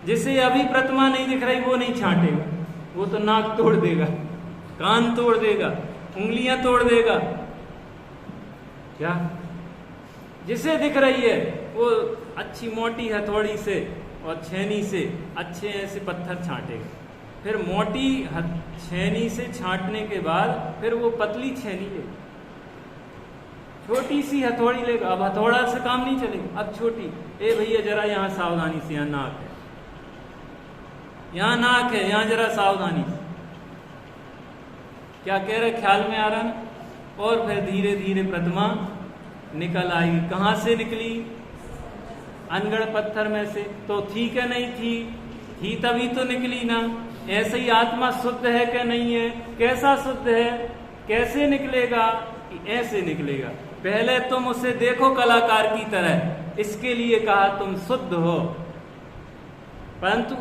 जिसे अभी प्रतिमा नहीं दिख रही वो नहीं छांटेगा, वो तो नाक तोड़ देगा, कान तोड़ देगा, उंगलियां तोड़ देगा। क्या जिसे दिख रही है वो अच्छी मोटी हथौड़ी से और छेनी से अच्छे ऐसे पत्थर छांटेगा। फिर मोटी छेनी से छांटने के बाद फिर वो पतली छेनी लेगा, छोटी सी हथौड़ी लेगा। अब हथौड़ा से काम नहीं चलेगा, अब छोटी। ए भैया जरा यहाँ सावधानी से, यहाँ नाक है, यहाँ नाक है, यहाँ जरा सावधानी से। क्या कह रहे? ख्याल में आ रहा ना? और फिर धीरे धीरे प्रतिमा निकल आएगी। कहां से निकली? अनगढ़ पत्थर में से। तो थी क्या नहीं थी तभी तो निकली ना। ऐसे ही आत्मा शुद्ध है क्या नहीं है? कैसा शुद्ध है? कैसे निकलेगा? ऐसे निकलेगा। पहले तुम उसे देखो कलाकार की तरह, इसके लिए कहा तुम शुद्ध हो। परंतु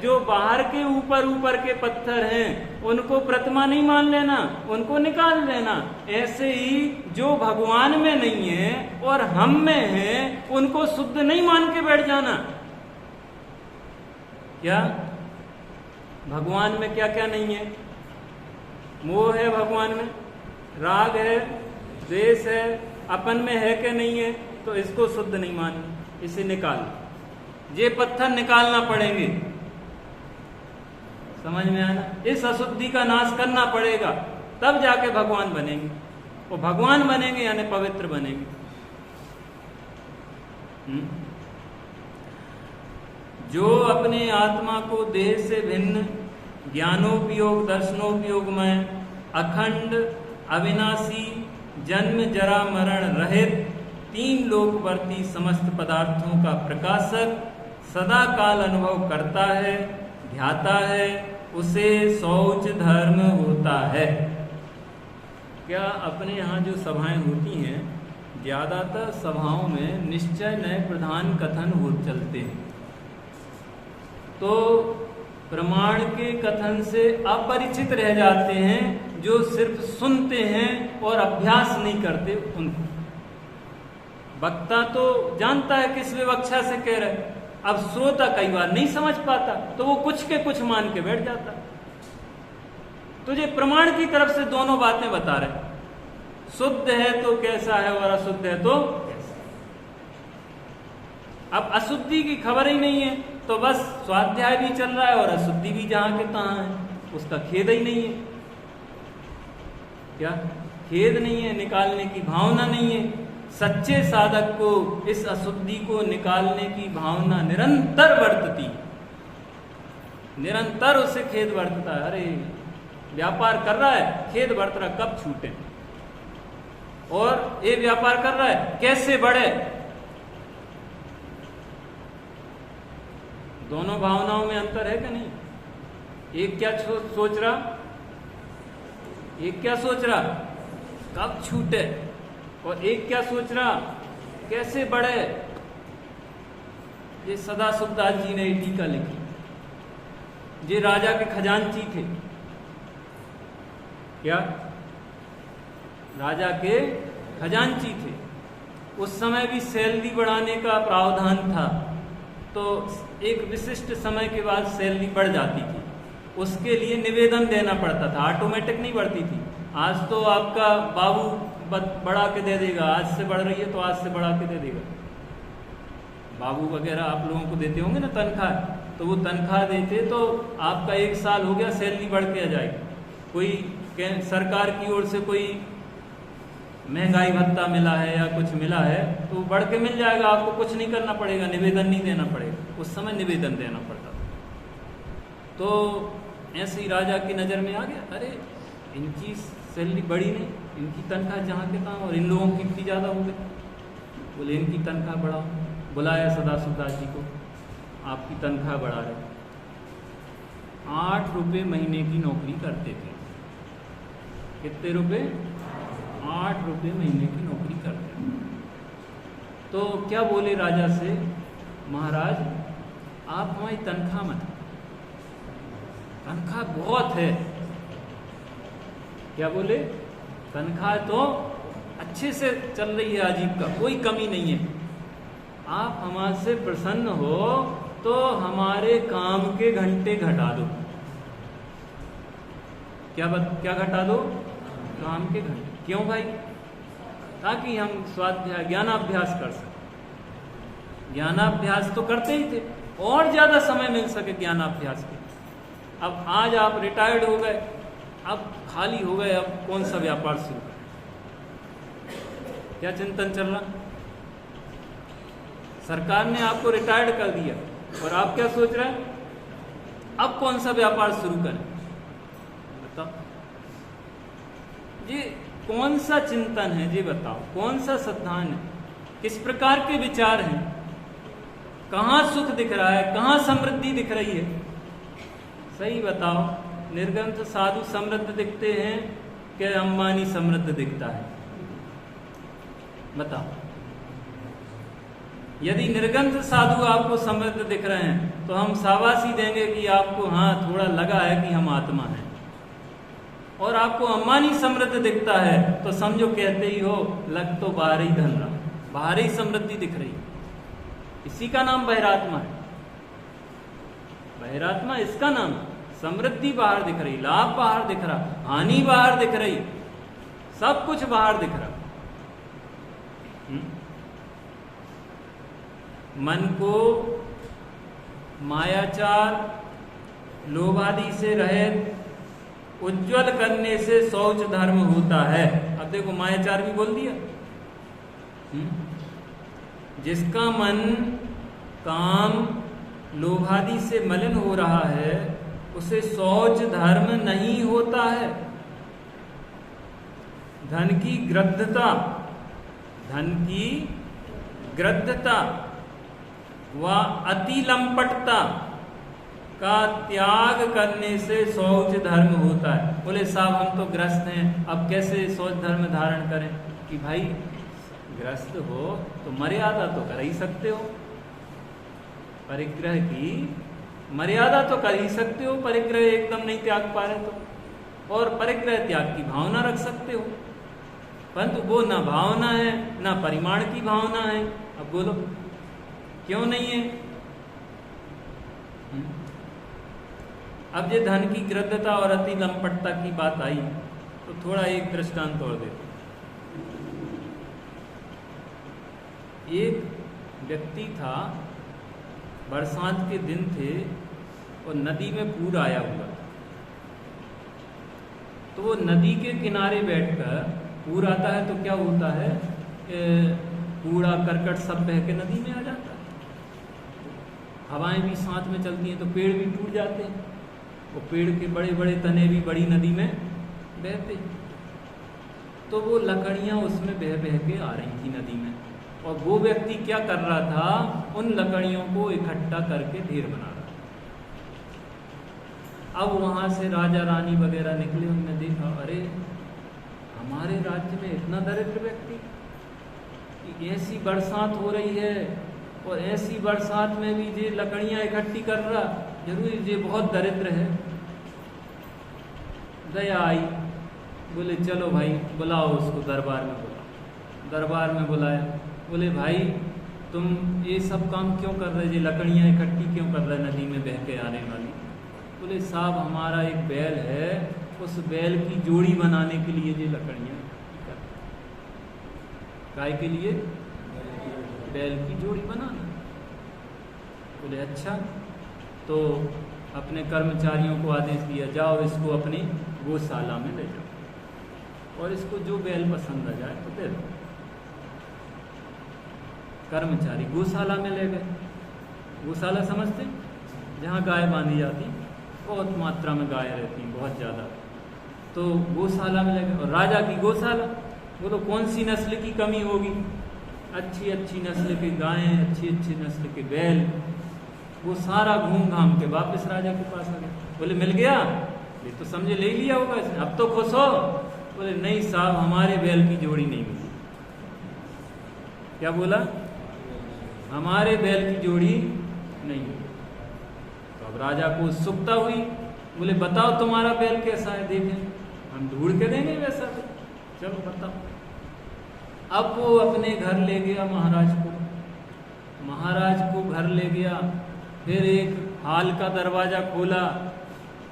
जो बाहर के ऊपर के पत्थर हैं उनको प्रतिमा नहीं मान लेना, उनको निकाल लेना। ऐसे ही जो भगवान में नहीं है और हम में है उनको शुद्ध नहीं मान के बैठ जाना। क्या भगवान में क्या क्या नहीं है? मोह है भगवान में, राग है, द्वेष है, अपन में है कि नहीं है? तो इसको शुद्ध नहीं मानना, इसे निकाल। ये पत्थर निकालना पड़ेंगे, समझ में आना? इस अशुद्धि का नाश करना पड़ेगा, तब जाके भगवान बनेंगे। वो भगवान बनेंगे यानी पवित्र बनेंगे। जो अपने आत्मा को देह से भिन्न, ज्ञानोपयोग, दर्शनोपयोग में अखंड, अविनाशी, जन्म जरा मरण रहित, तीन लोकवर्ती समस्त पदार्थों का प्रकाशक सदा काल अनुभव करता है, ध्याता है, उसे शौच धर्म होता है। क्या अपने यहाँ जो सभाएं होती हैं, ज़्यादातर सभाओं में निश्चय नए प्रधान कथन हो चलते हैं, तो प्रमाण के कथन से अपरिचित रह जाते हैं जो सिर्फ सुनते हैं और अभ्यास नहीं करते उनको। वक्ता तो जानता है किस विवक्षा से कह रहे, अब श्रोता कई बार नहीं समझ पाता तो वो कुछ के कुछ मान के बैठ जाता। तुझे प्रमाण की तरफ से दोनों बातें बता रहे, शुद्ध है तो कैसा है और अशुद्ध है तो कैसा। अब अशुद्धि की खबर ही नहीं है तो बस स्वाध्याय भी चल रहा है और अशुद्धि भी जहां के तहां है, उसका खेद ही नहीं है। क्या खेद नहीं है, निकालने की भावना नहीं है। सच्चे साधक को इस अशुद्धि को निकालने की भावना निरंतर वर्तती, निरंतर उसे खेद वर्तता है। अरे व्यापार कर रहा है, खेद वर्त रहा, कब छूटे। और ये व्यापार कर रहा है, कैसे बढ़े। दोनों भावनाओं में अंतर है कि नहीं। एक क्या सोच रहा, एक क्या सोच रहा, कब छूटे, और एक क्या सोच रहा, कैसे बढ़े। ये सदाशिवदास जी ने टीका लिखी, ये राजा के खजांची थे। क्या राजा के खजांची थे। उस समय भी सैलरी बढ़ाने का प्रावधान था, तो एक विशिष्ट समय के बाद सैलरी बढ़ जाती थी, उसके लिए निवेदन देना पड़ता था, ऑटोमेटिक नहीं बढ़ती थी। आज तो आपका बाबू बढ़ा के दे देगा, आज से बढ़ रही है तो आज से बढ़ा के दे देगा। बाबू वगैरह आप लोगों को देते होंगे ना तनख्वाह, तो वो तनख्वाह देते तो आपका 1 साल हो गया, सैलरी बढ़ के आ जाएगी। कोई सरकार की ओर से कोई महंगाई भत्ता मिला है या कुछ मिला है तो बढ़ के मिल जाएगा, आपको कुछ नहीं करना पड़ेगा, निवेदन नहीं देना पड़ेगा। उस समय निवेदन देना पड़ता था। तो ऐसे ही राजा की नज़र में आ गया, अरे इनकी सैलरी बढ़ी नहीं, इनकी तनख्वाह जहाँ के तहाँ, और इन लोगों की इतनी ज़्यादा हो गई। बोले इनकी तनख्वाह बढ़ाओ। बुलाया सदाशिवदास जी को, आपकी तनख्वाह बढ़ा रहे। 8 रुपये महीने की नौकरी करते थे। कितने रुपए? 8 रुपये महीने की नौकरी करते हैं। तो क्या बोले राजा से, महाराज आप हमारी तनख्वाह मत, तनख्वाह बहुत है। क्या बोले? तनख्वाह तो अच्छे से चल रही है, अजीब का कोई कमी नहीं है। आप हमारे प्रसन्न हो तो हमारे काम के घंटे घटा दो। क्या घटा दो? काम के घंटे। क्यों भाई? ताकि हम स्वाध्याय ज्ञानाभ्यास कर सकें। ज्ञानाभ्यास तो करते ही थे, और ज्यादा समय मिल सके ज्ञानाभ्यास के। अब आज आप रिटायर्ड हो गए, अब खाली हो गए, अब कौन सा व्यापार शुरू करें? क्या चिंतन चल रहा? सरकार ने आपको रिटायर्ड कर दिया और आप क्या सोच रहे हैं, अब कौन सा व्यापार शुरू करें? बताओ, ये कौन सा चिंतन है? जी बताओ, कौन सा सिद्धांत है? किस प्रकार के विचार हैं? कहाँ सुख दिख रहा है, कहाँ समृद्धि दिख रही है? सही बताओ, निर्ग्रंथ साधु समृद्ध दिखते हैं कि अंबानी समृद्ध दिखता है? बताओ। यदि निर्ग्रंथ साधु आपको समृद्ध दिख रहे हैं तो हम शाबाशी देंगे कि आपको हाँ थोड़ा लगा है कि हम आत्मा हैं। और आपको अंबानी समृद्ध दिखता है तो समझो कहते ही हो लग तो बाहर ही धन रहा, बाहर ही समृद्धि दिख रही। इसी का नाम बहिरात्मा है। बहिरात्मा इसका नाम। समृद्धि बाहर दिख रही, लाभ बाहर दिख रहा, हानि बाहर दिख रही, सब कुछ बाहर दिख रहा। मन को मायाचार लोभ आदि से रहित उज्ज्वल करने से शौच धर्म होता है। अब देखो मायाचार भी बोल दिया। जिसका मन काम लोभादि से मलिन हो रहा है उसे शौच धर्म नहीं होता है। धन की ग्रद्धता, धन की ग्रद्धता व अति लंपटता का त्याग करने से शौच धर्म होता है। बोले साहब हम तो ग्रस्त हैं, अब कैसे शौच धर्म धारण करें? कि भाई ग्रस्त हो तो मर्यादा तो कर ही सकते हो, परिग्रह की मर्यादा तो कर ही सकते हो, परिग्रह एकदम नहीं त्याग पा रहे तो, और परिग्रह त्याग की भावना रख सकते हो, परंतु वो ना भावना है ना परिमाण की भावना है। अब बोलो क्यों नहीं है? अब ये धन की ग्रद्धता और अति लंपटता की बात आई तो थोड़ा एक दृष्टांत और देते। एक व्यक्ति था, बरसात के दिन थे और नदी में पूर आया हुआ था, तो वो नदी के किनारे बैठकर, पूर आता है तो क्या होता है, कूड़ा करकट सब बह के नदी में आ जाता है, हवाएं भी साथ में चलती हैं तो पेड़ भी टूट जाते हैं, वो पेड़ के बड़े बड़े तने भी बड़ी नदी में बहते हैं। तो वो लकड़ियां उसमें बह बह के आ रही थी नदी में, और वो व्यक्ति क्या कर रहा था, उन लकड़ियों को इकट्ठा करके ढेर बना रहा था। अब वहां से राजा रानी वगैरह निकले, उन्होंने देखा अरे हमारे राज्य में इतना दरिद्र व्यक्ति कि ऐसी बरसात हो रही है और ऐसी बरसात में भी ये लकड़ियां इकट्ठी कर रहा, जरूर ये बहुत दरिद्र है। दया आई, बोले चलो भाई बुलाओ उसको, दरबार में बुलाओ। दरबार में बुलाया, बोले भाई तुम ये सब काम क्यों कर रहे, ये लकड़ियां इकट्ठी क्यों कर रहे नदी में बह के आने वाली? बोले साहब हमारा एक बैल है, उस बैल की जोड़ी बनाने के लिए ये लकड़ियां इकट्ठी कर। काय के लिए? बैल की जोड़ी बनाना। बोले अच्छा, तो अपने कर्मचारियों को आदेश दिया, जाओ इसको अपनी गौशाला में ले जाओ और इसको जो बैल पसंद आ जाए तो दे दो। कर्मचारी गौशाला में ले गए। गौशाला समझते, जहाँ गाय बांधी जाती, बहुत मात्रा में गाय रहती हैं, बहुत ज़्यादा, तो गौशाला में ले गए। और राजा की गौशाला, बोलो कौन सी नस्ल की कमी होगी, अच्छी अच्छी नस्ल की गायें, अच्छी अच्छी नस्ल के बैल। वो सारा घूम घाम के वापस राजा के पास आ गए। बोले मिल गया? ये तो समझे ले लिया होगा इसने, अब तो खुश हो? बोले नहीं साहब हमारे बैल की जोड़ी नहीं मिली। क्या बोला? हमारे बैल की जोड़ी नहीं मिली। तो अब राजा को उत्सुकता हुई, बोले बताओ तुम्हारा बैल कैसा है, देखें, हम ढूंढ के देंगे वैसा। चलो बताओ। अब वो अपने घर ले गया महाराज को, महाराज को घर ले गया, फिर एक हाल का दरवाजा खोला,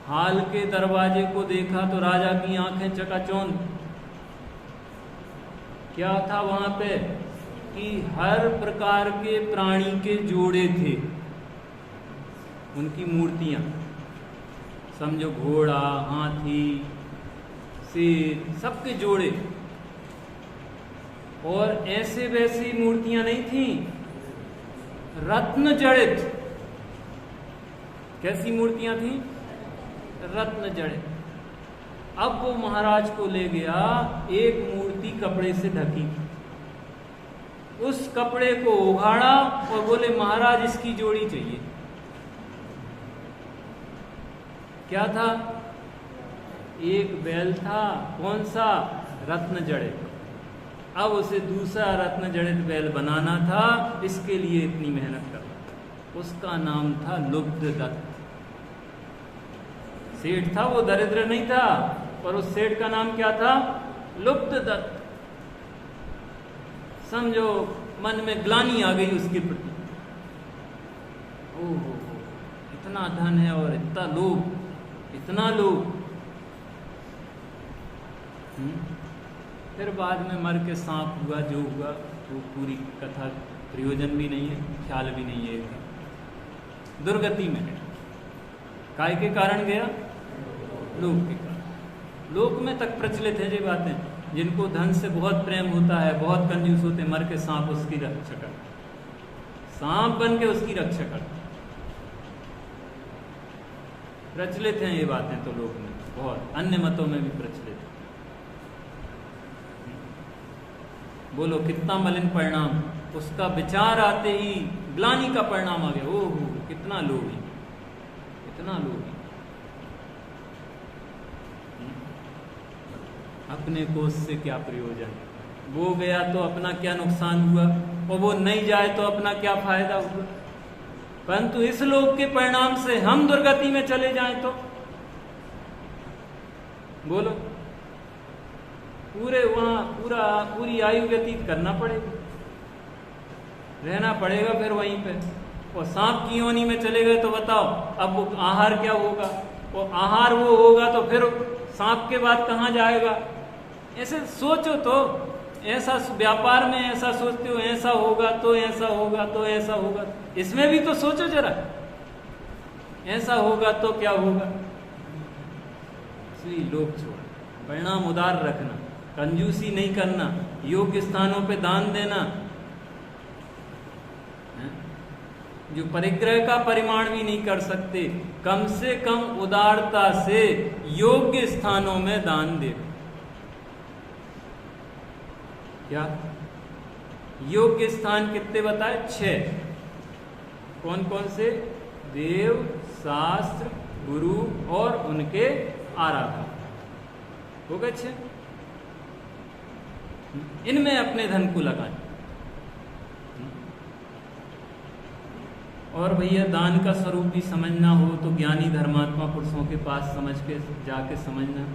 हाल के दरवाजे को देखा तो राजा की आंखें चकाचौंध। क्या था वहां पे कि हर प्रकार के प्राणी के जोड़े थे, उनकी मूर्तियां, समझो घोड़ा, हाथी, शेर, सबके जोड़े। और ऐसे वैसी मूर्तियां नहीं थी, रत्न जड़ित। कैसी मूर्तियां थी? रत्न जड़ित। अब वो महाराज को ले गया, एक मूर्ति कपड़े से ढकी, उस कपड़े को उघाड़ा और बोले महाराज इसकी जोड़ी चाहिए। क्या था? एक बैल था, कौन सा? रत्न जड़ित। अब उसे दूसरा रत्न जड़ित बैल बनाना था, इसके लिए इतनी मेहनत करना। उसका नाम था लुब्ध दत्त। सेठ था, वो दरिद्र नहीं था, पर उस सेठ का नाम क्या था? लुब्ध दत्त। समझो मन में ग्लानि आ गई उसके प्रति। ओहो, इतना धन है और इतना लोभ, इतना लोभ। फिर बाद में मर के सांप हुआ, जो हुआ वो पूरी कथा प्रयोजन भी नहीं है, ख्याल भी नहीं है, एकदम दुर्गति में है। काय के कारण गया? लोक के कारण। लोक में तक प्रचलित है ये बातें, जिनको धन से बहुत प्रेम होता है, बहुत कंजूस होते हैं, मर के सांप उसकी रक्षा कर, सांप बन के उसकी रक्षा कर। प्रचलित हैं ये बातें तो लोक में बहुत, अन्य मतों में भी प्रचलित है। बोलो कितना मलिन परिणाम उसका विचार आते ही ग्लानि का परिणाम आ गया। ओहो कितना लोभी, कितना लोभी, अपने को उससे क्या प्रयोजन, वो गया तो अपना क्या नुकसान हुआ, और वो नहीं जाए तो अपना क्या फायदा हुआ। परंतु इस लोक के परिणाम से हम दुर्गति में चले जाएं तो बोलो, पूरी आयु व्यतीत करना पड़ेगा, रहना पड़ेगा फिर वहीं पे। और सांप की योनि में चले गए तो बताओ अब वो आहार क्या होगा, वो आहार वो होगा तो फिर सांप के बाद कहाँ जाएगा। ऐसे सोचो तो, ऐसा व्यापार में ऐसा सोचते हो, ऐसा होगा तो ऐसा होगा तो ऐसा होगा, इसमें भी तो सोचो जरा, ऐसा होगा तो क्या होगा। इसलिए लोग छोड़, परिणाम उदार रखना, कंजूसी नहीं करना, योग्य स्थानों पे दान देना, जो परिग्रह का परिमाण भी नहीं कर सकते, कम से कम उदारता से योग्य स्थानों में दान दे। क्या योग्य स्थान कितने बताए? 6। कौन कौन से? देव, शास्त्र, गुरु और उनके आराधक, हो गए 6। इनमें अपने धन को लगाएं। और भैया दान का स्वरूप भी समझना हो तो ज्ञानी धर्मात्मा पुरुषों के पास समझ के जाके समझना।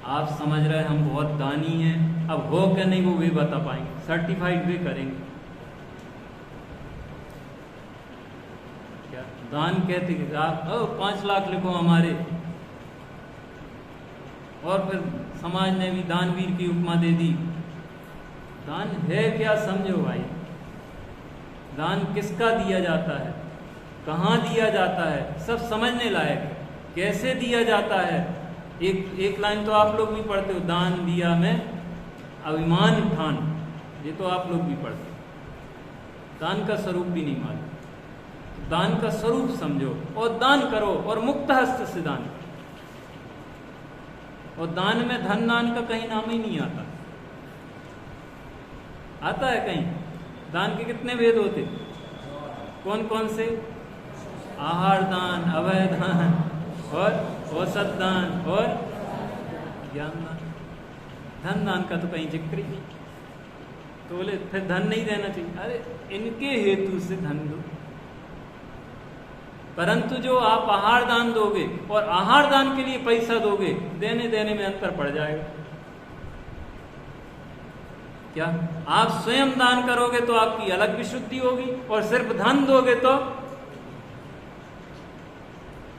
आप समझ रहे हैं हम बहुत दानी हैं, अब हो क्या नहीं वो भी बता पाएंगे, सर्टिफाइड भी करेंगे। क्या दान कहते कि आप 5 लाख लिखो हमारे, और फिर समाज ने भी दानवीर की उपमा दे दी। दान है क्या समझो भाई, दान किसका दिया जाता है, कहाँ दिया जाता है, सब समझने लायक है। कैसे दिया जाता है, एक लाइन तो आप लोग भी पढ़ते हो, दान दिया मैं अभिमान ठान, ये तो आप लोग भी पढ़ते हो। दान का स्वरूप भी नहीं मालूम, दान का स्वरूप समझो और दान करो, और मुक्त हस्त से दान। और दान में धन दान का कहीं नाम ही नहीं आता, आता है कहीं? दान के कितने भेद होते, कौन कौन से? आहार दान, अभय दान, और औसत दान, और ज्ञान दान। धन दान का तो कहीं जिक्र ही नहीं। तो बोले फिर धन नहीं देना चाहिए, अरे इनके हेतु से धन दो। परंतु जो आप आहार दान दोगे और आहार दान के लिए पैसा दोगे, देने देने में अंतर पड़ जाएगा। क्या आप स्वयं दान करोगे तो आपकी अलग विशुद्धि होगी, और सिर्फ धन दोगे तो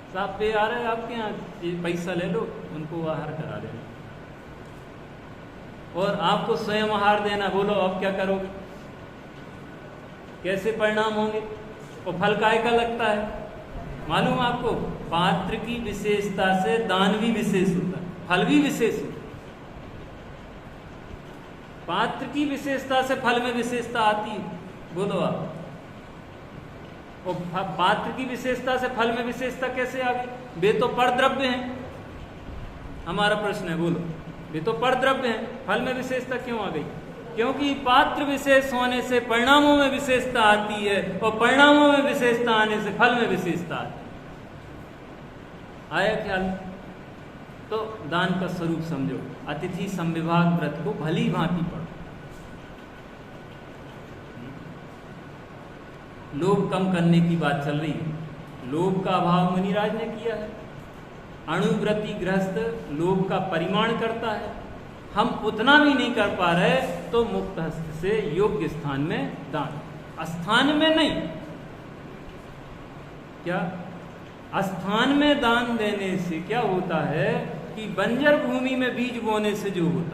साहब पे आ रहे हैं आपके यहाँ, पैसा ले लो, उनको आहार करा देना, और आपको स्वयं आहार देना, बोलो अब क्या करोगे, कैसे परिणाम होंगे? और फल काय का लगता है मालूम आपको? पात्र की विशेषता से दान भी विशेष होता है, फल भी विशेष होता है। पात्र की विशेषता से फल में विशेषता आती है, बोलो आप। और पात्र की विशेषता से फल में विशेषता कैसे आ गई? वे तो परद्रव्य हैं, हमारा प्रश्न है, बोलो। वे तो परद्रव्य हैं, फल में विशेषता क्यों आ गई? क्योंकि पात्र विशेष होने से परिणामों में विशेषता आती है, और परिणामों में विशेषता आने से फल में विशेषता आती है। आया ख्याल? तो दान का स्वरूप समझो, अतिथि संविभाग व्रत को भली भांति पढ़ो। लोभ कम करने की बात चल रही है, लोभ का अभाव मुनिराज ने किया है। अणुव्रती गृहस्थ लोभ का परिमाण करता है, हम उतना भी नहीं कर पा रहे तो मुक्त हस्त से योग्य स्थान में दान, स्थान में नहीं। क्या स्थान में दान देने से क्या होता है कि बंजर भूमि में बीज बोने से जो होता है